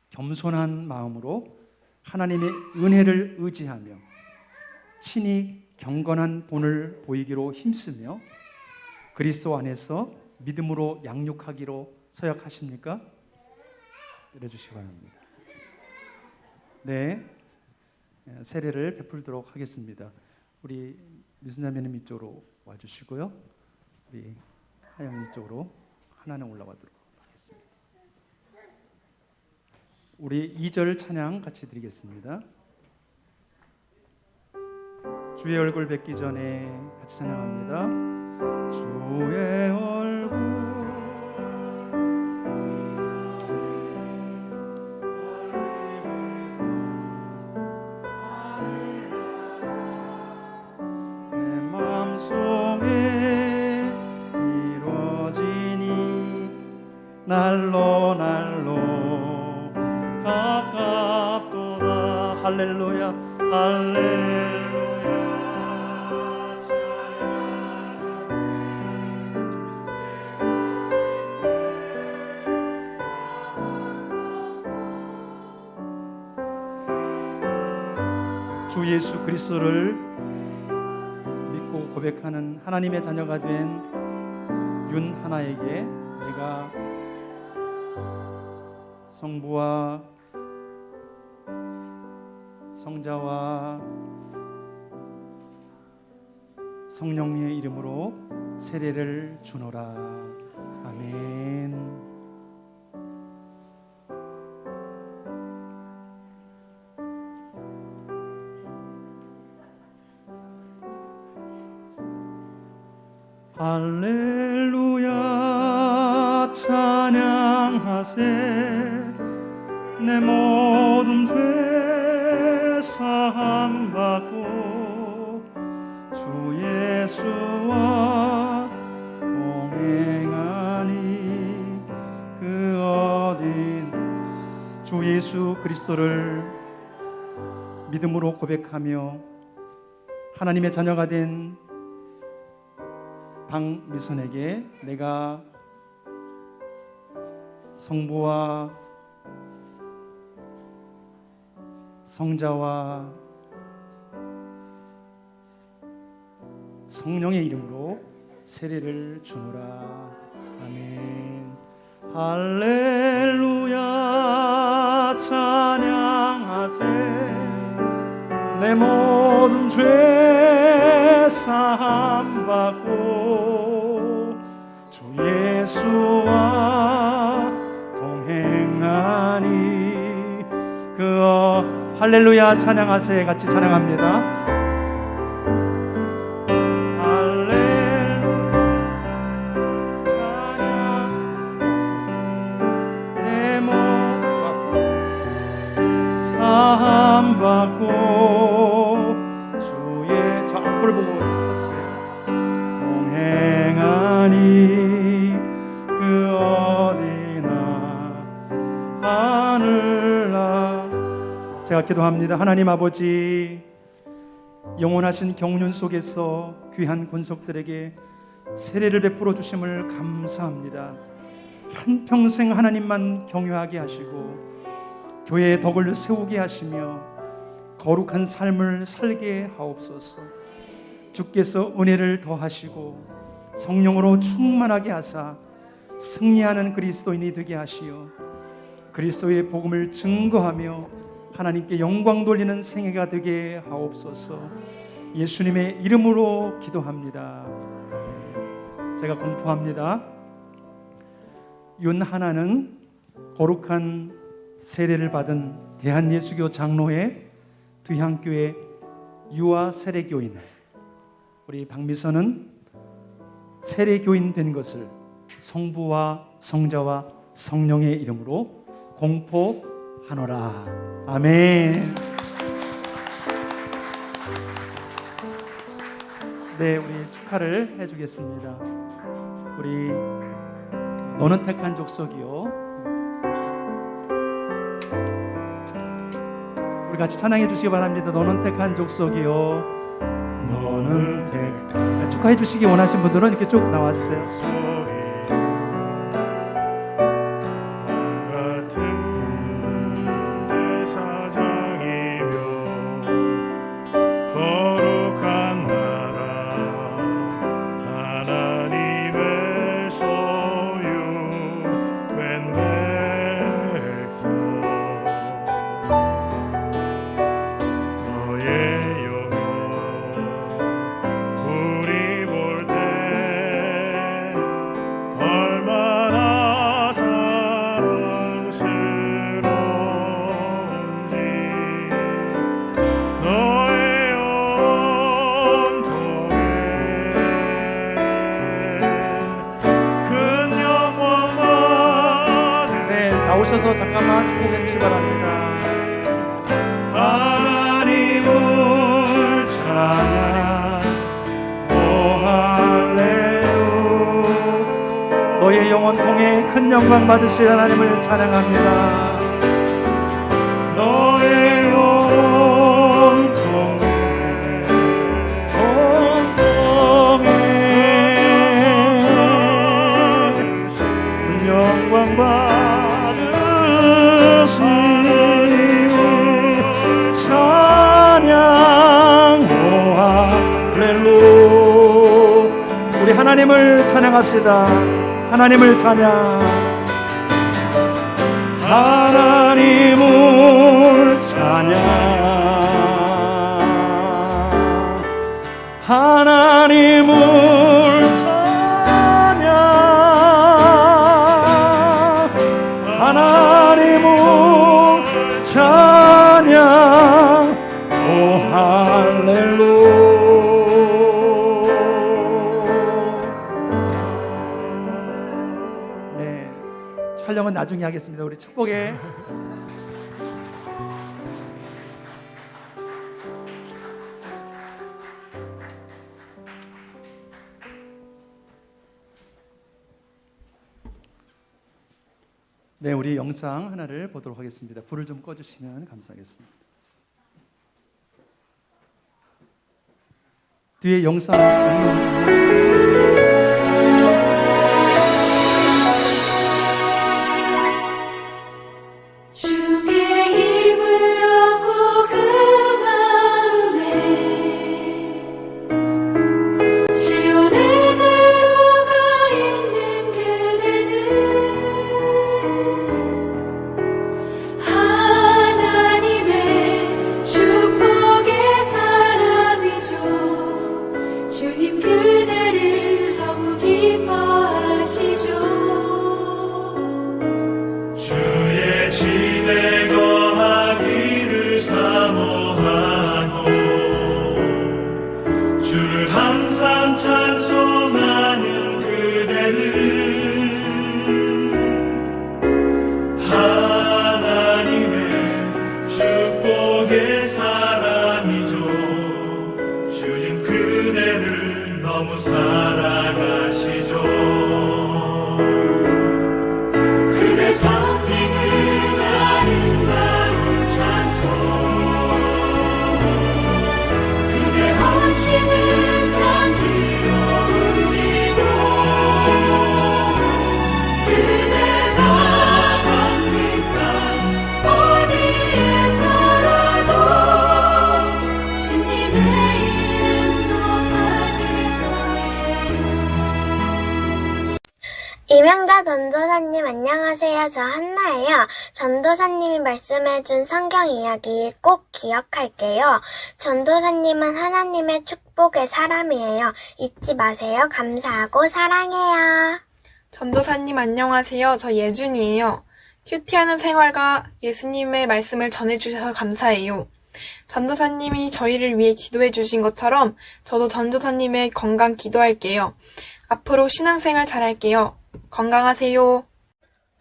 겸손한 마음으로 하나님의 은혜를 의지하며 친히 경건한 본을 보이기로 힘쓰며 그리스도 안에서 믿음으로 양육하기로 서약하십니까? 내려주시기 바랍니다. 네, 세례를 베풀도록 하겠습니다. 우리 미순자매님 이쪽으로 와주시고요. 우리 하영 이쪽으로 하나는 올라가도록 하겠습니다. 우리 2절 찬양 같이 드리겠습니다. 주의 얼굴 뵙기 전에 같이 찬양합니다. 주의 얼굴 내 마음속에 이루어지니 날로 가깝도다. 할렐루야 할렐루야. 주 예수 그리스도를 믿고 고백하는 하나님의 자녀가 된 윤하나에게 내가 성부와 성자와 성령의 이름으로 세례를 주노라. 아멘. 할렐루야 찬양하세. 내 모든 죄 사함 받고 주 예수와 동행하니 그 어딘. 주 예수 그리스도를 믿음으로 고백하며 하나님의 자녀가 된 박미선에게 내가 성부와 성자와 성령의 이름으로 세례를 주노라. 아멘. 할렐루야 찬양하세. 찬양하세. 내 모든 죄 사함 받고 주 예수와 동행하니. 할렐루야 찬양하세. 같이 찬양합니다. 받고 주의 저 앞을 보고 서주세요. 동행하니 그 어디나 하늘나. 제가 기도합니다. 하나님 아버지, 영원하신 경륜 속에서 귀한 권속들에게 세례를 베풀어 주심을 감사합니다. 한평생 하나님만 경외하게 하시고 교회의 덕을 세우게 하시며 거룩한 삶을 살게 하옵소서. 주께서 은혜를 더하시고 성령으로 충만하게 하사 승리하는 그리스도인이 되게 하시어 그리스도의 복음을 증거하며 하나님께 영광 돌리는 생애가 되게 하옵소서. 예수님의 이름으로 기도합니다. 제가 공포합니다. 윤하나는 거룩한 세례를 받은 대한예수교 장로회 두향교회 유아 세례교인, 우리 박미선은 세례교인 된 것을 성부와 성자와 성령의 이름으로 공포하노라. 아멘. 네, 우리 축하를 해주겠습니다. 우리 너는 택한 족속이요, 우리 같이 찬양해 주시기 바랍니다. 너는 택한 족속이요, 너는 택한. 축하해 주시기 원하신 분들은 이렇게 쭉 나와 주세요. 나오셔서 잠깐만 축복해 주시기 바랍니다. 하나님을 찬양, 오 할렐루야. 너의 영혼 통해 큰 영광 받으실 하나님을 찬양합니다. 너의 영혼 통해 큰 영광 받으실 찬양, 오 할렐루야. 우리 하나님을 찬양합시다. 하나님을 찬양, 하나님을 찬양, 하나님을 찬양, 하나님을 찬양, 오 할렐루야. 네, 촬영은 나중에 하겠습니다. 우리 축복에 네, 우리 영상 하나를 보도록 하겠습니다. 불을 좀 꺼주시면 감사하겠습니다. 뒤에 영상 주께 힘을 얻고 그 마음에 시온에 들어가 있는 그대는 하나님의 집에 거하기를 사모하고 주를 항상 찬송하는 그대는 하나님의 축복의 사람이죠. 주님 그대를 너무 사랑하시죠. 그대 섬기는 아름다운 찬송, 그대 헌신은 향기로운 기도, 그대가 먼 땅 어디에 살아도 주님의 이름 높아질 거예요. 이명자 전도사님 안녕하세요. 저 한나예요. 전도사님이 말씀해준 성경 이야기 꼭 기억할게요. 전도사님은 하나님의 축복의 사람이에요. 잊지 마세요. 감사하고 사랑해요. 전도사님 안녕하세요. 저 예준이에요. 큐티하는 생활과 예수님의 말씀을 전해주셔서 감사해요. 전도사님이 저희를 위해 기도해 주신 것처럼 저도 전도사님의 건강 기도할게요. 앞으로 신앙생활 잘할게요. 건강하세요.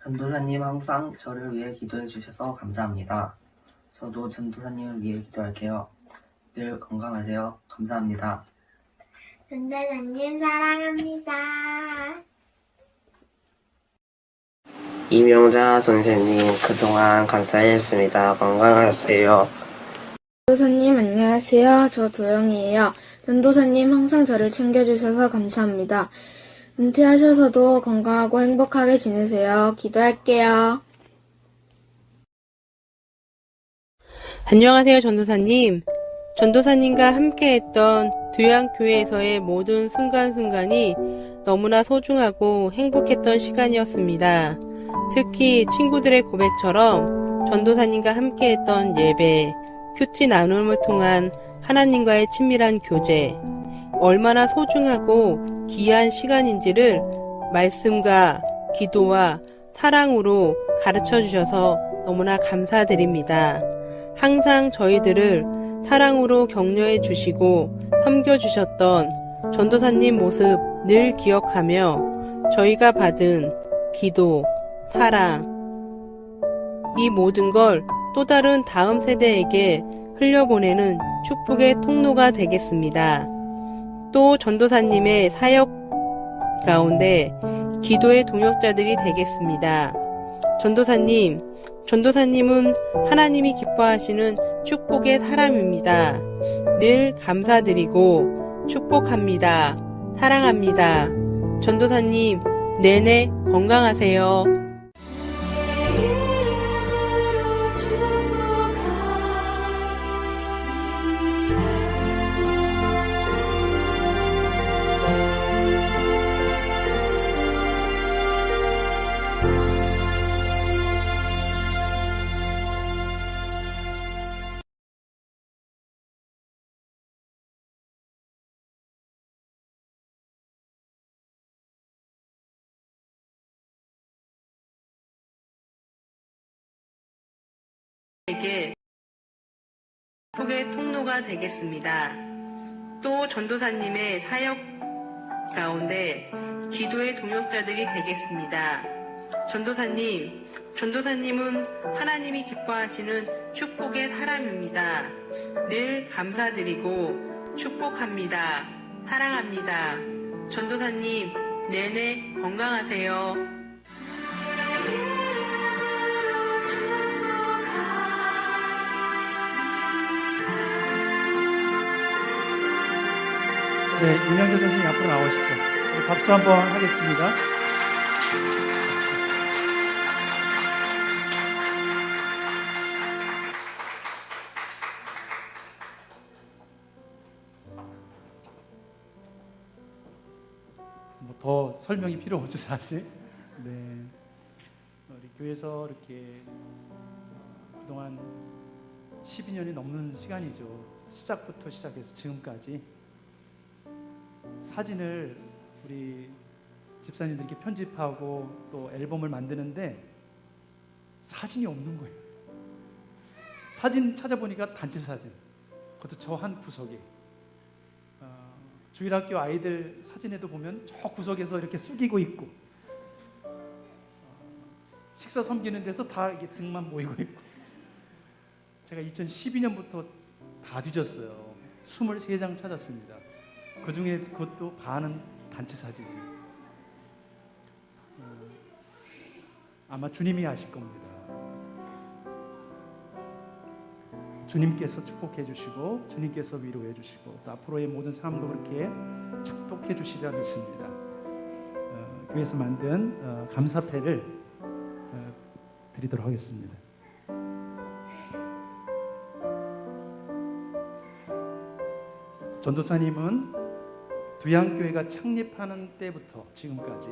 전도사님 항상 저를 위해 기도해 주셔서 감사합니다. 저도 전도사님을 위해 기도할게요. 늘 건강하세요. 감사합니다. 전도사님 사랑합니다. 이명자 선생님 그동안 감사했습니다. 건강하세요. 전도사님 안녕하세요. 저 도영이에요. 전도사님 항상 저를 챙겨주셔서 감사합니다. 은퇴하셔서도 건강하고 행복하게 지내세요. 기도할게요. 안녕하세요, 전도사님. 전도사님과 함께했던 두양교회에서의 모든 순간순간이 너무나 소중하고 행복했던 시간이었습니다. 특히 친구들의 고백처럼 전도사님과 함께했던 예배, 큐티 나눔을 통한 하나님과의 친밀한 교제, 얼마나 소중하고 귀한 시간인지를 말씀과 기도와 사랑으로 가르쳐 주셔서 너무나 감사드립니다. 항상 저희들을 사랑으로 격려해 주시고 섬겨 주셨던 전도사님 모습 늘 기억하며 저희가 받은 기도, 사랑, 이 모든 걸 또 다른 다음 세대에게 흘려보내는 축복의 통로가 되겠습니다. 또 전도사님의 사역 가운데 기도의 동역자들이 되겠습니다. 전도사님은 하나님이 기뻐하시는 축복의 사람입니다. 늘 감사드리고 축복합니다. 사랑합니다. 전도사님, 내내 건강하세요. 에게 축복의 통로가 되겠습니다. 또 전도사님의 사역 가운데 기도의 동역자들이 되겠습니다. 전도사님은 하나님이 기뻐하시는 축복의 사람입니다. 늘 감사드리고 축복합니다. 사랑합니다. 전도사님, 내내 건강하세요. 네, 이명자 선생님 앞으로 나오시죠. 우리 박수 한번 하겠습니다. 뭐 더 설명이 필요 없죠, 사실. 네, 우리 교회에서 이렇게 그동안 12년이 넘는 시간이죠. 시작부터 시작해서 지금까지 사진을 우리 집사님들께 편집하고 또 앨범을 만드는데 사진이 없는 거예요. 사진 찾아보니까 단체 사진, 그것도 저 한 구석에. 주일학교 아이들 사진에도 보면 저 구석에서 이렇게 숙이고 있고, 식사 섬기는 데서 다 이게 등만 모이고 있고. 제가 2012년부터 다 뒤졌어요. 23장 찾았습니다. 그 중에 그것도 반은 단체 사진이에요. 아마 주님이 아실 겁니다. 주님께서 축복해 주시고, 주님께서 위로해 주시고, 또 앞으로의 모든 삶도 그렇게 축복해 주시리라 믿습니다. 교회에서 만든 감사패를 드리도록 하겠습니다. 전도사님은 두양교회가 창립하는 때부터 지금까지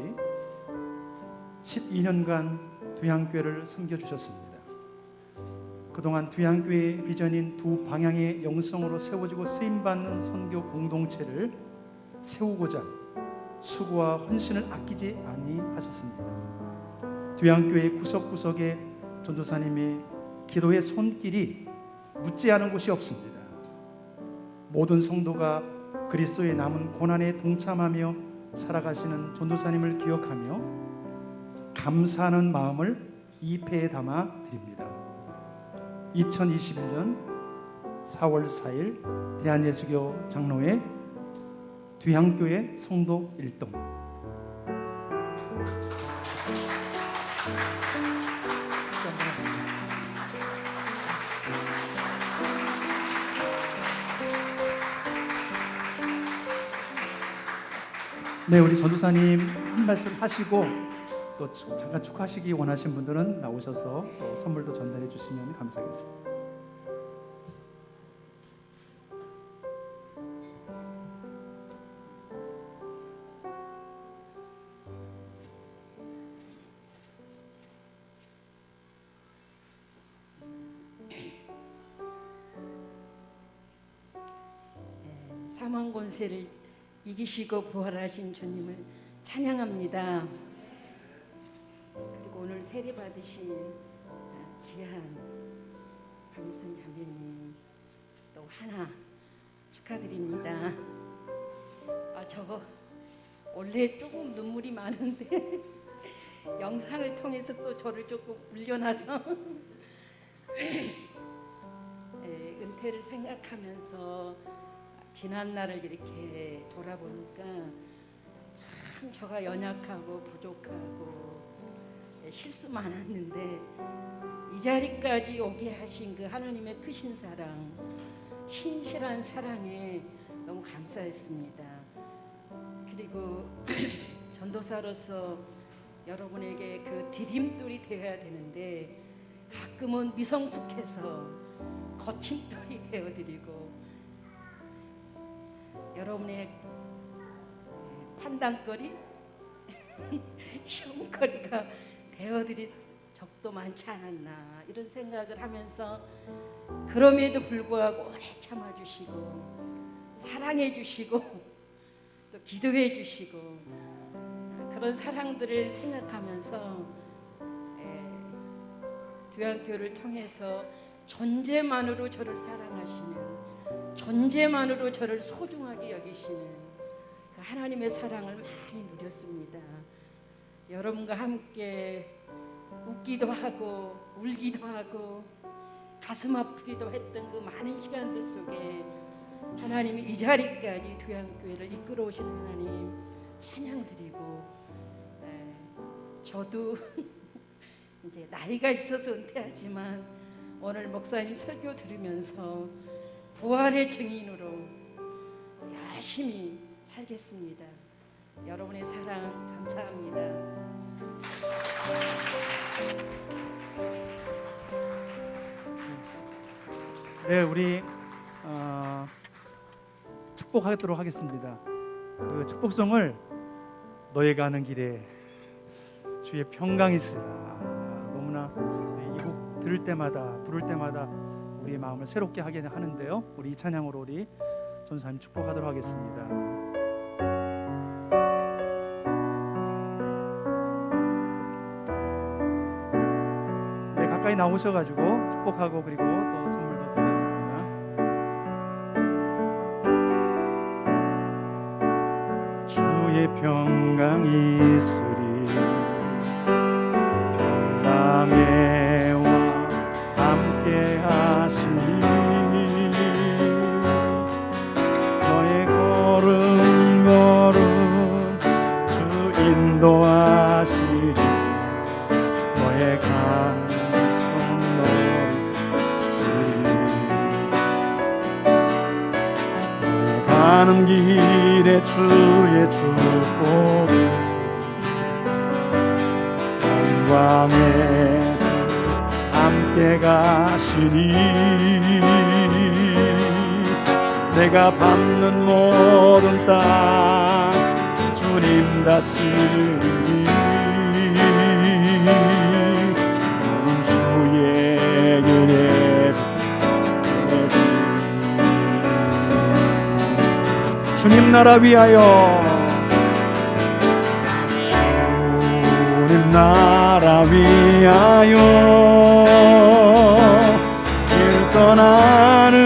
12년간 두양교회를 섬겨주셨습니다. 그동안 두양교회의 비전인 두 방향의 영성으로 세워지고 쓰임받는 선교 공동체를 세우고자 수고와 헌신을 아끼지 아니하셨습니다. 두양교회 구석구석에 전도사님의 기도의 손길이 묻지 않은 곳이 없습니다. 모든 성도가 그리스도의 남은 고난에 동참하며 살아가시는 전도사님을 기억하며 감사하는 마음을 이 패에 담아 드립니다. 2021년 4월 4일 대한예수교 장로회 두양교회 성도 일동. 네, 우리 전도사님 한 말씀 하시고 또 잠깐 축하하시기 원하신 분들은 나오셔서 또 선물도 전달해 주시면 감사하겠습니다. 사망 권세를 이기시고 부활하신 주님을 찬양합니다. 그리고 오늘 세례 받으신 귀한 강유선 자매님 또 하나 축하드립니다. 저거 원래 조금 눈물이 많은데 영상을 통해서 또 저를 조금 울려놔서 은퇴를 생각하면서 지난 날을 이렇게 돌아보니까 참 저가 연약하고 부족하고 실수 많았는데 이 자리까지 오게 하신 그 하나님의 크신 사랑, 신실한 사랑에 너무 감사했습니다. 그리고 전도사로서 여러분에게 그 디딤돌이 되어야 되는데 가끔은 미성숙해서 거침돌이 되어드리고 여러분의 판단거리, 시험거리가 되어드릴 적도 많지 않았나 이런 생각을 하면서 그럼에도 불구하고 오래 참아주시고 사랑해주시고 또 기도해주시고 그런 사랑들을 생각하면서 두양교회를 통해서 존재만으로 저를 사랑하시는, 존재만으로 저를 소중하게 여기시는 그 하나님의 사랑을 많이 누렸습니다. 여러분과 함께 웃기도 하고 울기도 하고 가슴 아프기도 했던 그 많은 시간들 속에 하나님이 이 자리까지 두양교회를 이끌어 오신 하나님 찬양드리고, 저도 이제 나이가 있어서 은퇴하지만 오늘 목사님 설교 들으면서 부활의 증인으로 열심히 살겠습니다. 여러분의 사랑 감사합니다. 네, 우리 축복하도록 하겠습니다. 그 축복송을 너의 가는 길에 주의 평강이 있으라. 너무나 이 곡 들을 때마다 부를 때마다 우리의 마음을 새롭게 하게 하는데요. 우리 이 찬양으로 우리 전사님 축복하도록 하겠습니다. 네, 나오셔가지고 축복하고 그리고 또 선물도 드리겠습니다. 주의 평강이 있으리 평강에와 함께 하시니 너의 걸음 걸음 주 인도하시리 너의 간손 너의 가는 길에 주의 축복이시 영광의 주 함께 가시리 내가 밟는 모든 땅 주님 다스리니 너는 주의 길에 주님 나라 위하여 주님 나라 위하여 길 떠나는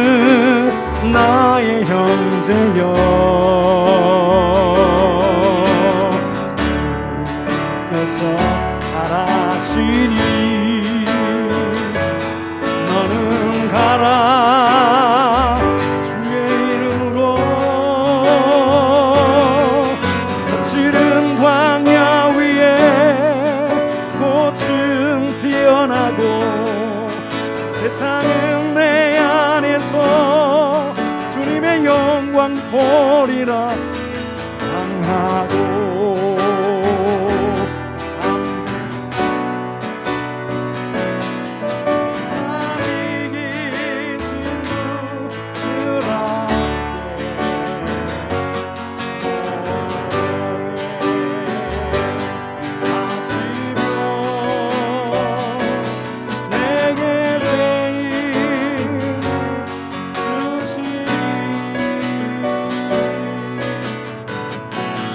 나의 형제여 주께서 잘하시니 너는 가라 주의 이름으로 거칠은 광야 위에 꽃은 피어나고 세상은 내 안에서 주님의 영광 보리라 강하고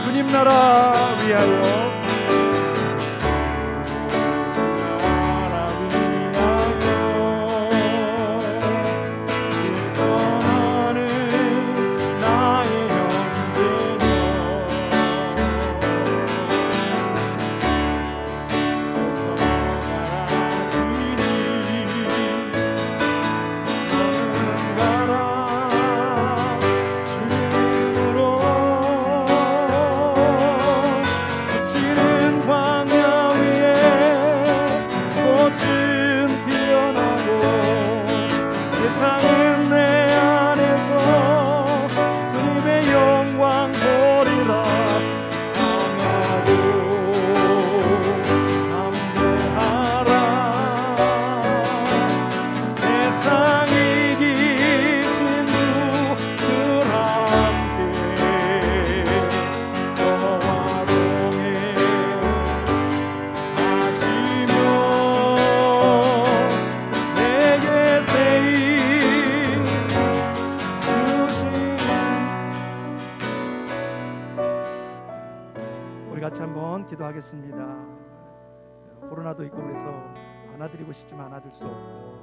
주님 나라 위하여 세상은 내 안에서 주님의 영광 보리라 강하고 담대하라 세상 이기신 주들 함께 너와 동행하시며 내게 세이 우리 같이 한번 기도하겠습니다. 코로나도 있고 그래서 안아드리고 싶지만 안아줄 수 없고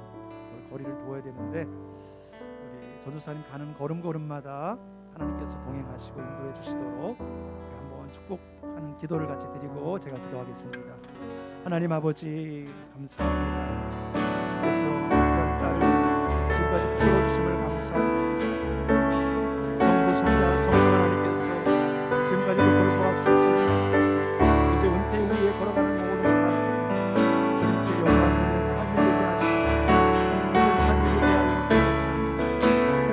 거리를 두어야 되는데 우리 전도사님 가는 걸음걸음마다 하나님께서 동행하시고 인도해 주시도록 우리 한번 축복하는 기도를 같이 드리고 제가 기도하겠습니다. 하나님 아버지 감사합니다. 주께서 이런 딸을 지금까지 키워주심을 감사합니다. 성도 성자 성도 하나님께서 지금까지도 돌보아 주셨습니다. 이제 은퇴 후에 걸어가는 모든 삶 주님께 영광 있는 삶이 되게 하시고 모든 삶이 되게 하여 주옵소서.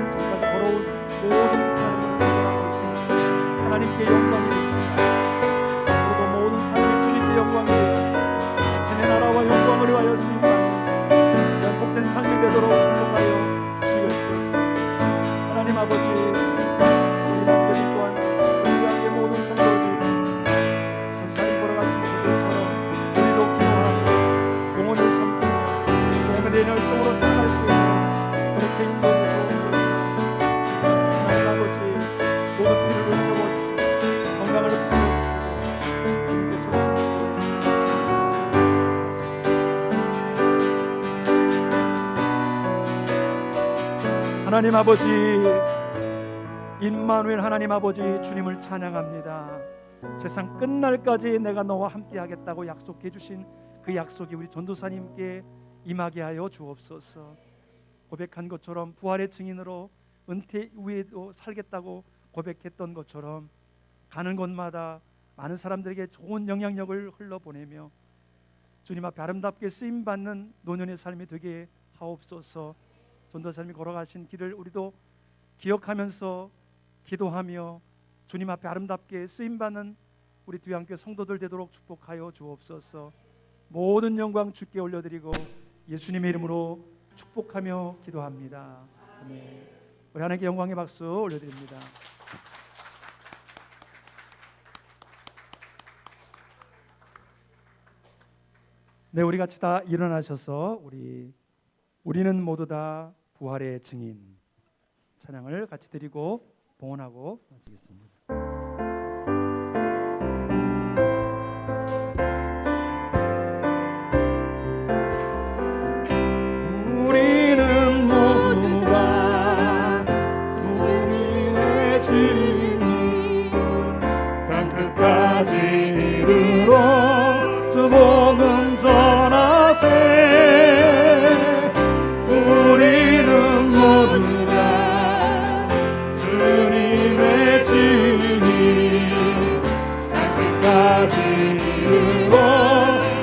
지금까지 걸어온 모든 삶을 돌아볼 때 하나님께 영광이 됩니다. 그리고 모든 삶이 주님께 영광이 됩니다. 신의 나라와 영광을 위하여 쓰임받는 이런 복된 삶이 되도록 축복하여 주시옵소서. 하나님 아버지 우리 남들 또한 우리 교회의 모든 성도들 전사님 걸어가시는 분들처럼 우리도 기도하고 영혼을 섬기고 몸의 열정으로 살아갈 수 있는 그렇게 인도해 주옵소서. 하나님 아버지 모든 필요를 채워주시고 건강을 부어주시고 주님께서 하나님 아버지, 임마누엘 하나님 아버지, 주님을 찬양합니다. 세상 끝날까지 내가 너와 함께 하겠다고 약속해 주신 그 약속이 우리 전도사님께 임하게 하여 주옵소서. 고백한 것처럼 부활의 증인으로 은퇴 후에도 살겠다고 고백했던 것처럼 가는 곳마다 많은 사람들에게 좋은 영향력을 흘러보내며 주님 앞에 아름답게 쓰임받는 노년의 삶이 되게 하옵소서. 전도사님이 걸어가신 길을 우리도 기억하면서 기도하며 주님 앞에 아름답게 쓰임받는 우리 뒤함께 성도들 되도록 축복하여 주옵소서. 모든 영광 주께 올려드리고 예수님의 이름으로 축복하며 기도합니다. 아멘. 우리 하나님께 영광의 박수 올려드립니다. 네, 우리 같이 다 일어나셔서 우리는 모두 다 부활의 증인 찬양을 같이 드리고 봉헌하고 마치겠습니다. 우리는 모두 다 주님의 증인, 땅 끝까지 이르러 주 복음 전하세. 우리는 모두 다 주님의 증인, 땅 끝까지 이르러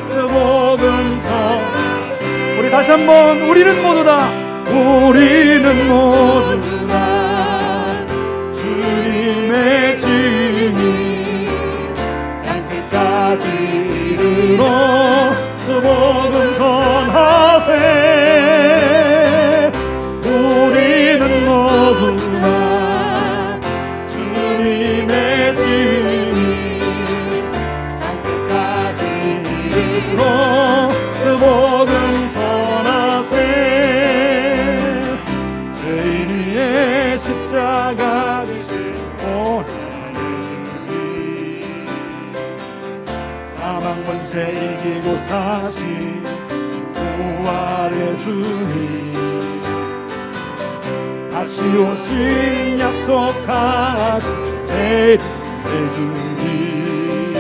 주 복음 전하세. 우리 다시 한번, 우리는 모두 다 주님의 증인, 땅 끝까지 이르러 주 복음 전하세. 우리는 모두 다 주님의 증인, 땅 끝까지 이르러 주 복음 전하세. 죄인 위에 십자가 지신 고난의 주님, 사망 권세 이기고 사신 부활의 주님, 다시 오신 약속하신 제일의 주님,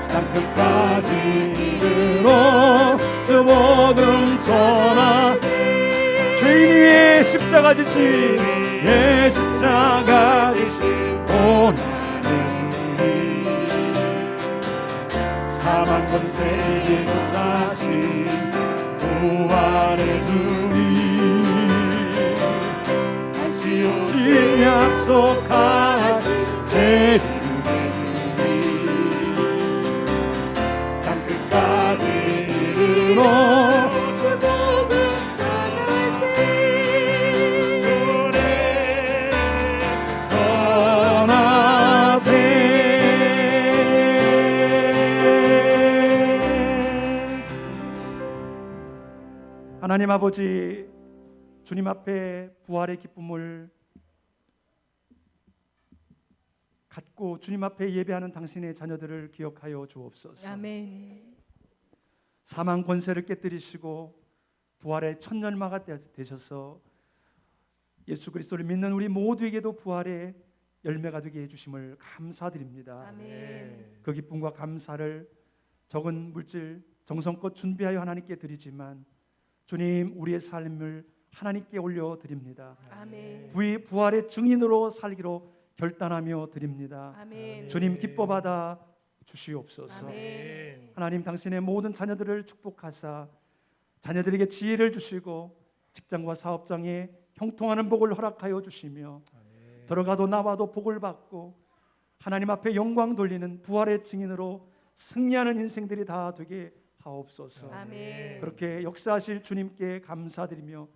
땅 끝까지 이르러 주 복음 전하세. 죄인 위에 십자가 지신 고난의 주님, 사망 권세 이기고 사신 부활의 주님, 다시 오신 약속하신 제일의 주님, 땅 끝까지 이르러 주 복음 하나님 아버지, 주님 앞에 부활의 기쁨을 갖고 주님 앞에 예배하는 당신의 자녀들을 기억하여 주옵소서. 아멘. 사망 권세를 깨뜨리시고 부활의 첫 열마가 되셔서 예수 그리스도를 믿는 우리 모두에게도 부활의 열매가 되게 해주심을 감사드립니다. 아멘. 그 기쁨과 감사를 적은 물질 정성껏 준비하여 하나님께 드리지만 주님, 우리의 삶을 하나님께 올려드립니다. 아멘. 부활의 증인으로 살기로 결단하며 드립니다. 아멘. 주님, 기뻐받아 주시옵소서. 아멘. 하나님, 당신의 모든 자녀들을 축복하사 자녀들에게 지혜를 주시고 직장과 사업장에 형통하는 복을 허락하여 주시며 들어가도 나와도 복을 받고 하나님 앞에 영광 돌리는 부활의 증인으로 승리하는 인생들이 다 되게 하옵소서. 아멘. 그렇게 역사하실 주님께 감사드리며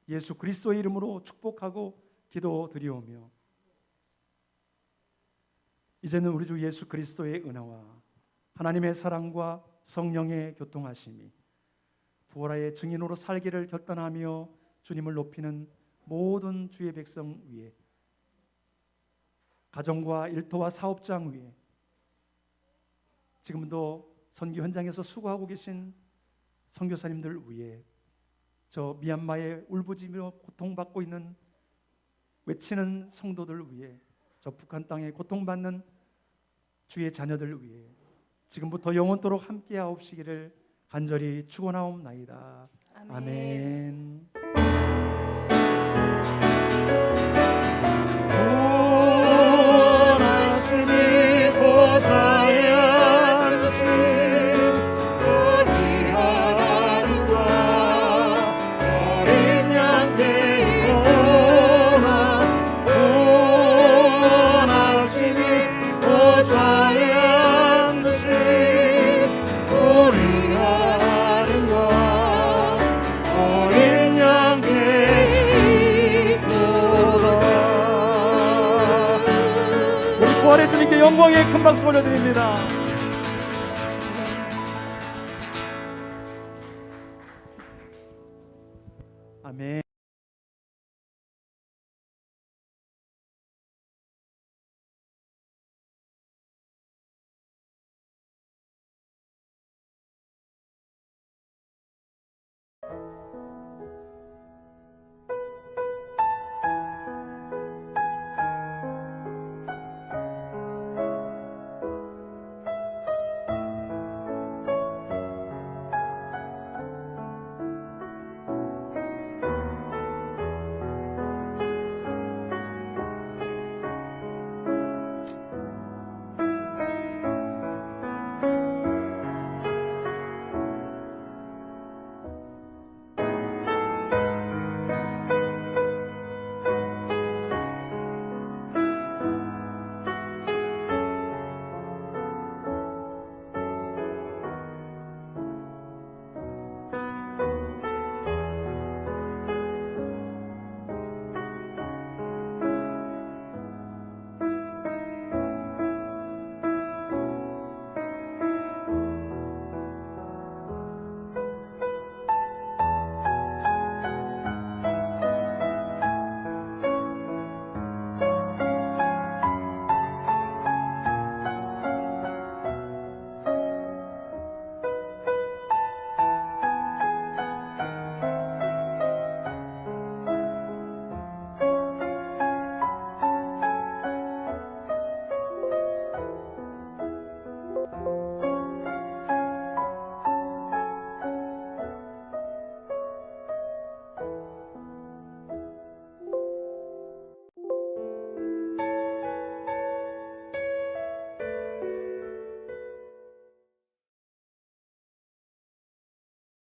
예수 그리스도의 이름으로 축복하고 기도드리오며 이제는 우리 주 예수 그리스도의 은혜와 하나님의 사랑과 성령의 교통하심이 부활의 증인으로 살기를 결단하며 주님을 높이는 모든 주의 백성 위에, 가정과 일터와 사업장 위에, 지금도 선교 현장에서 수고하고 계신 선교사님들 위에 저 미얀마에 울부짖으며 고통받고 있는 외치는 성도들을 위해, 저 북한 땅에 고통받는 주의 자녀들을 위해 지금부터 영원토록 함께하옵시기를 간절히 축원하옵나이다. 아멘. 구원하시니 보좌에 앉으신 우리 하나님과 어린 양 데리고나 구원하시니 보좌에 앉으신 우리 하나님과 어린 양 데리고나. 우리 부활의 주님께 영광의 큰 박수 올려드립니다. 아멘.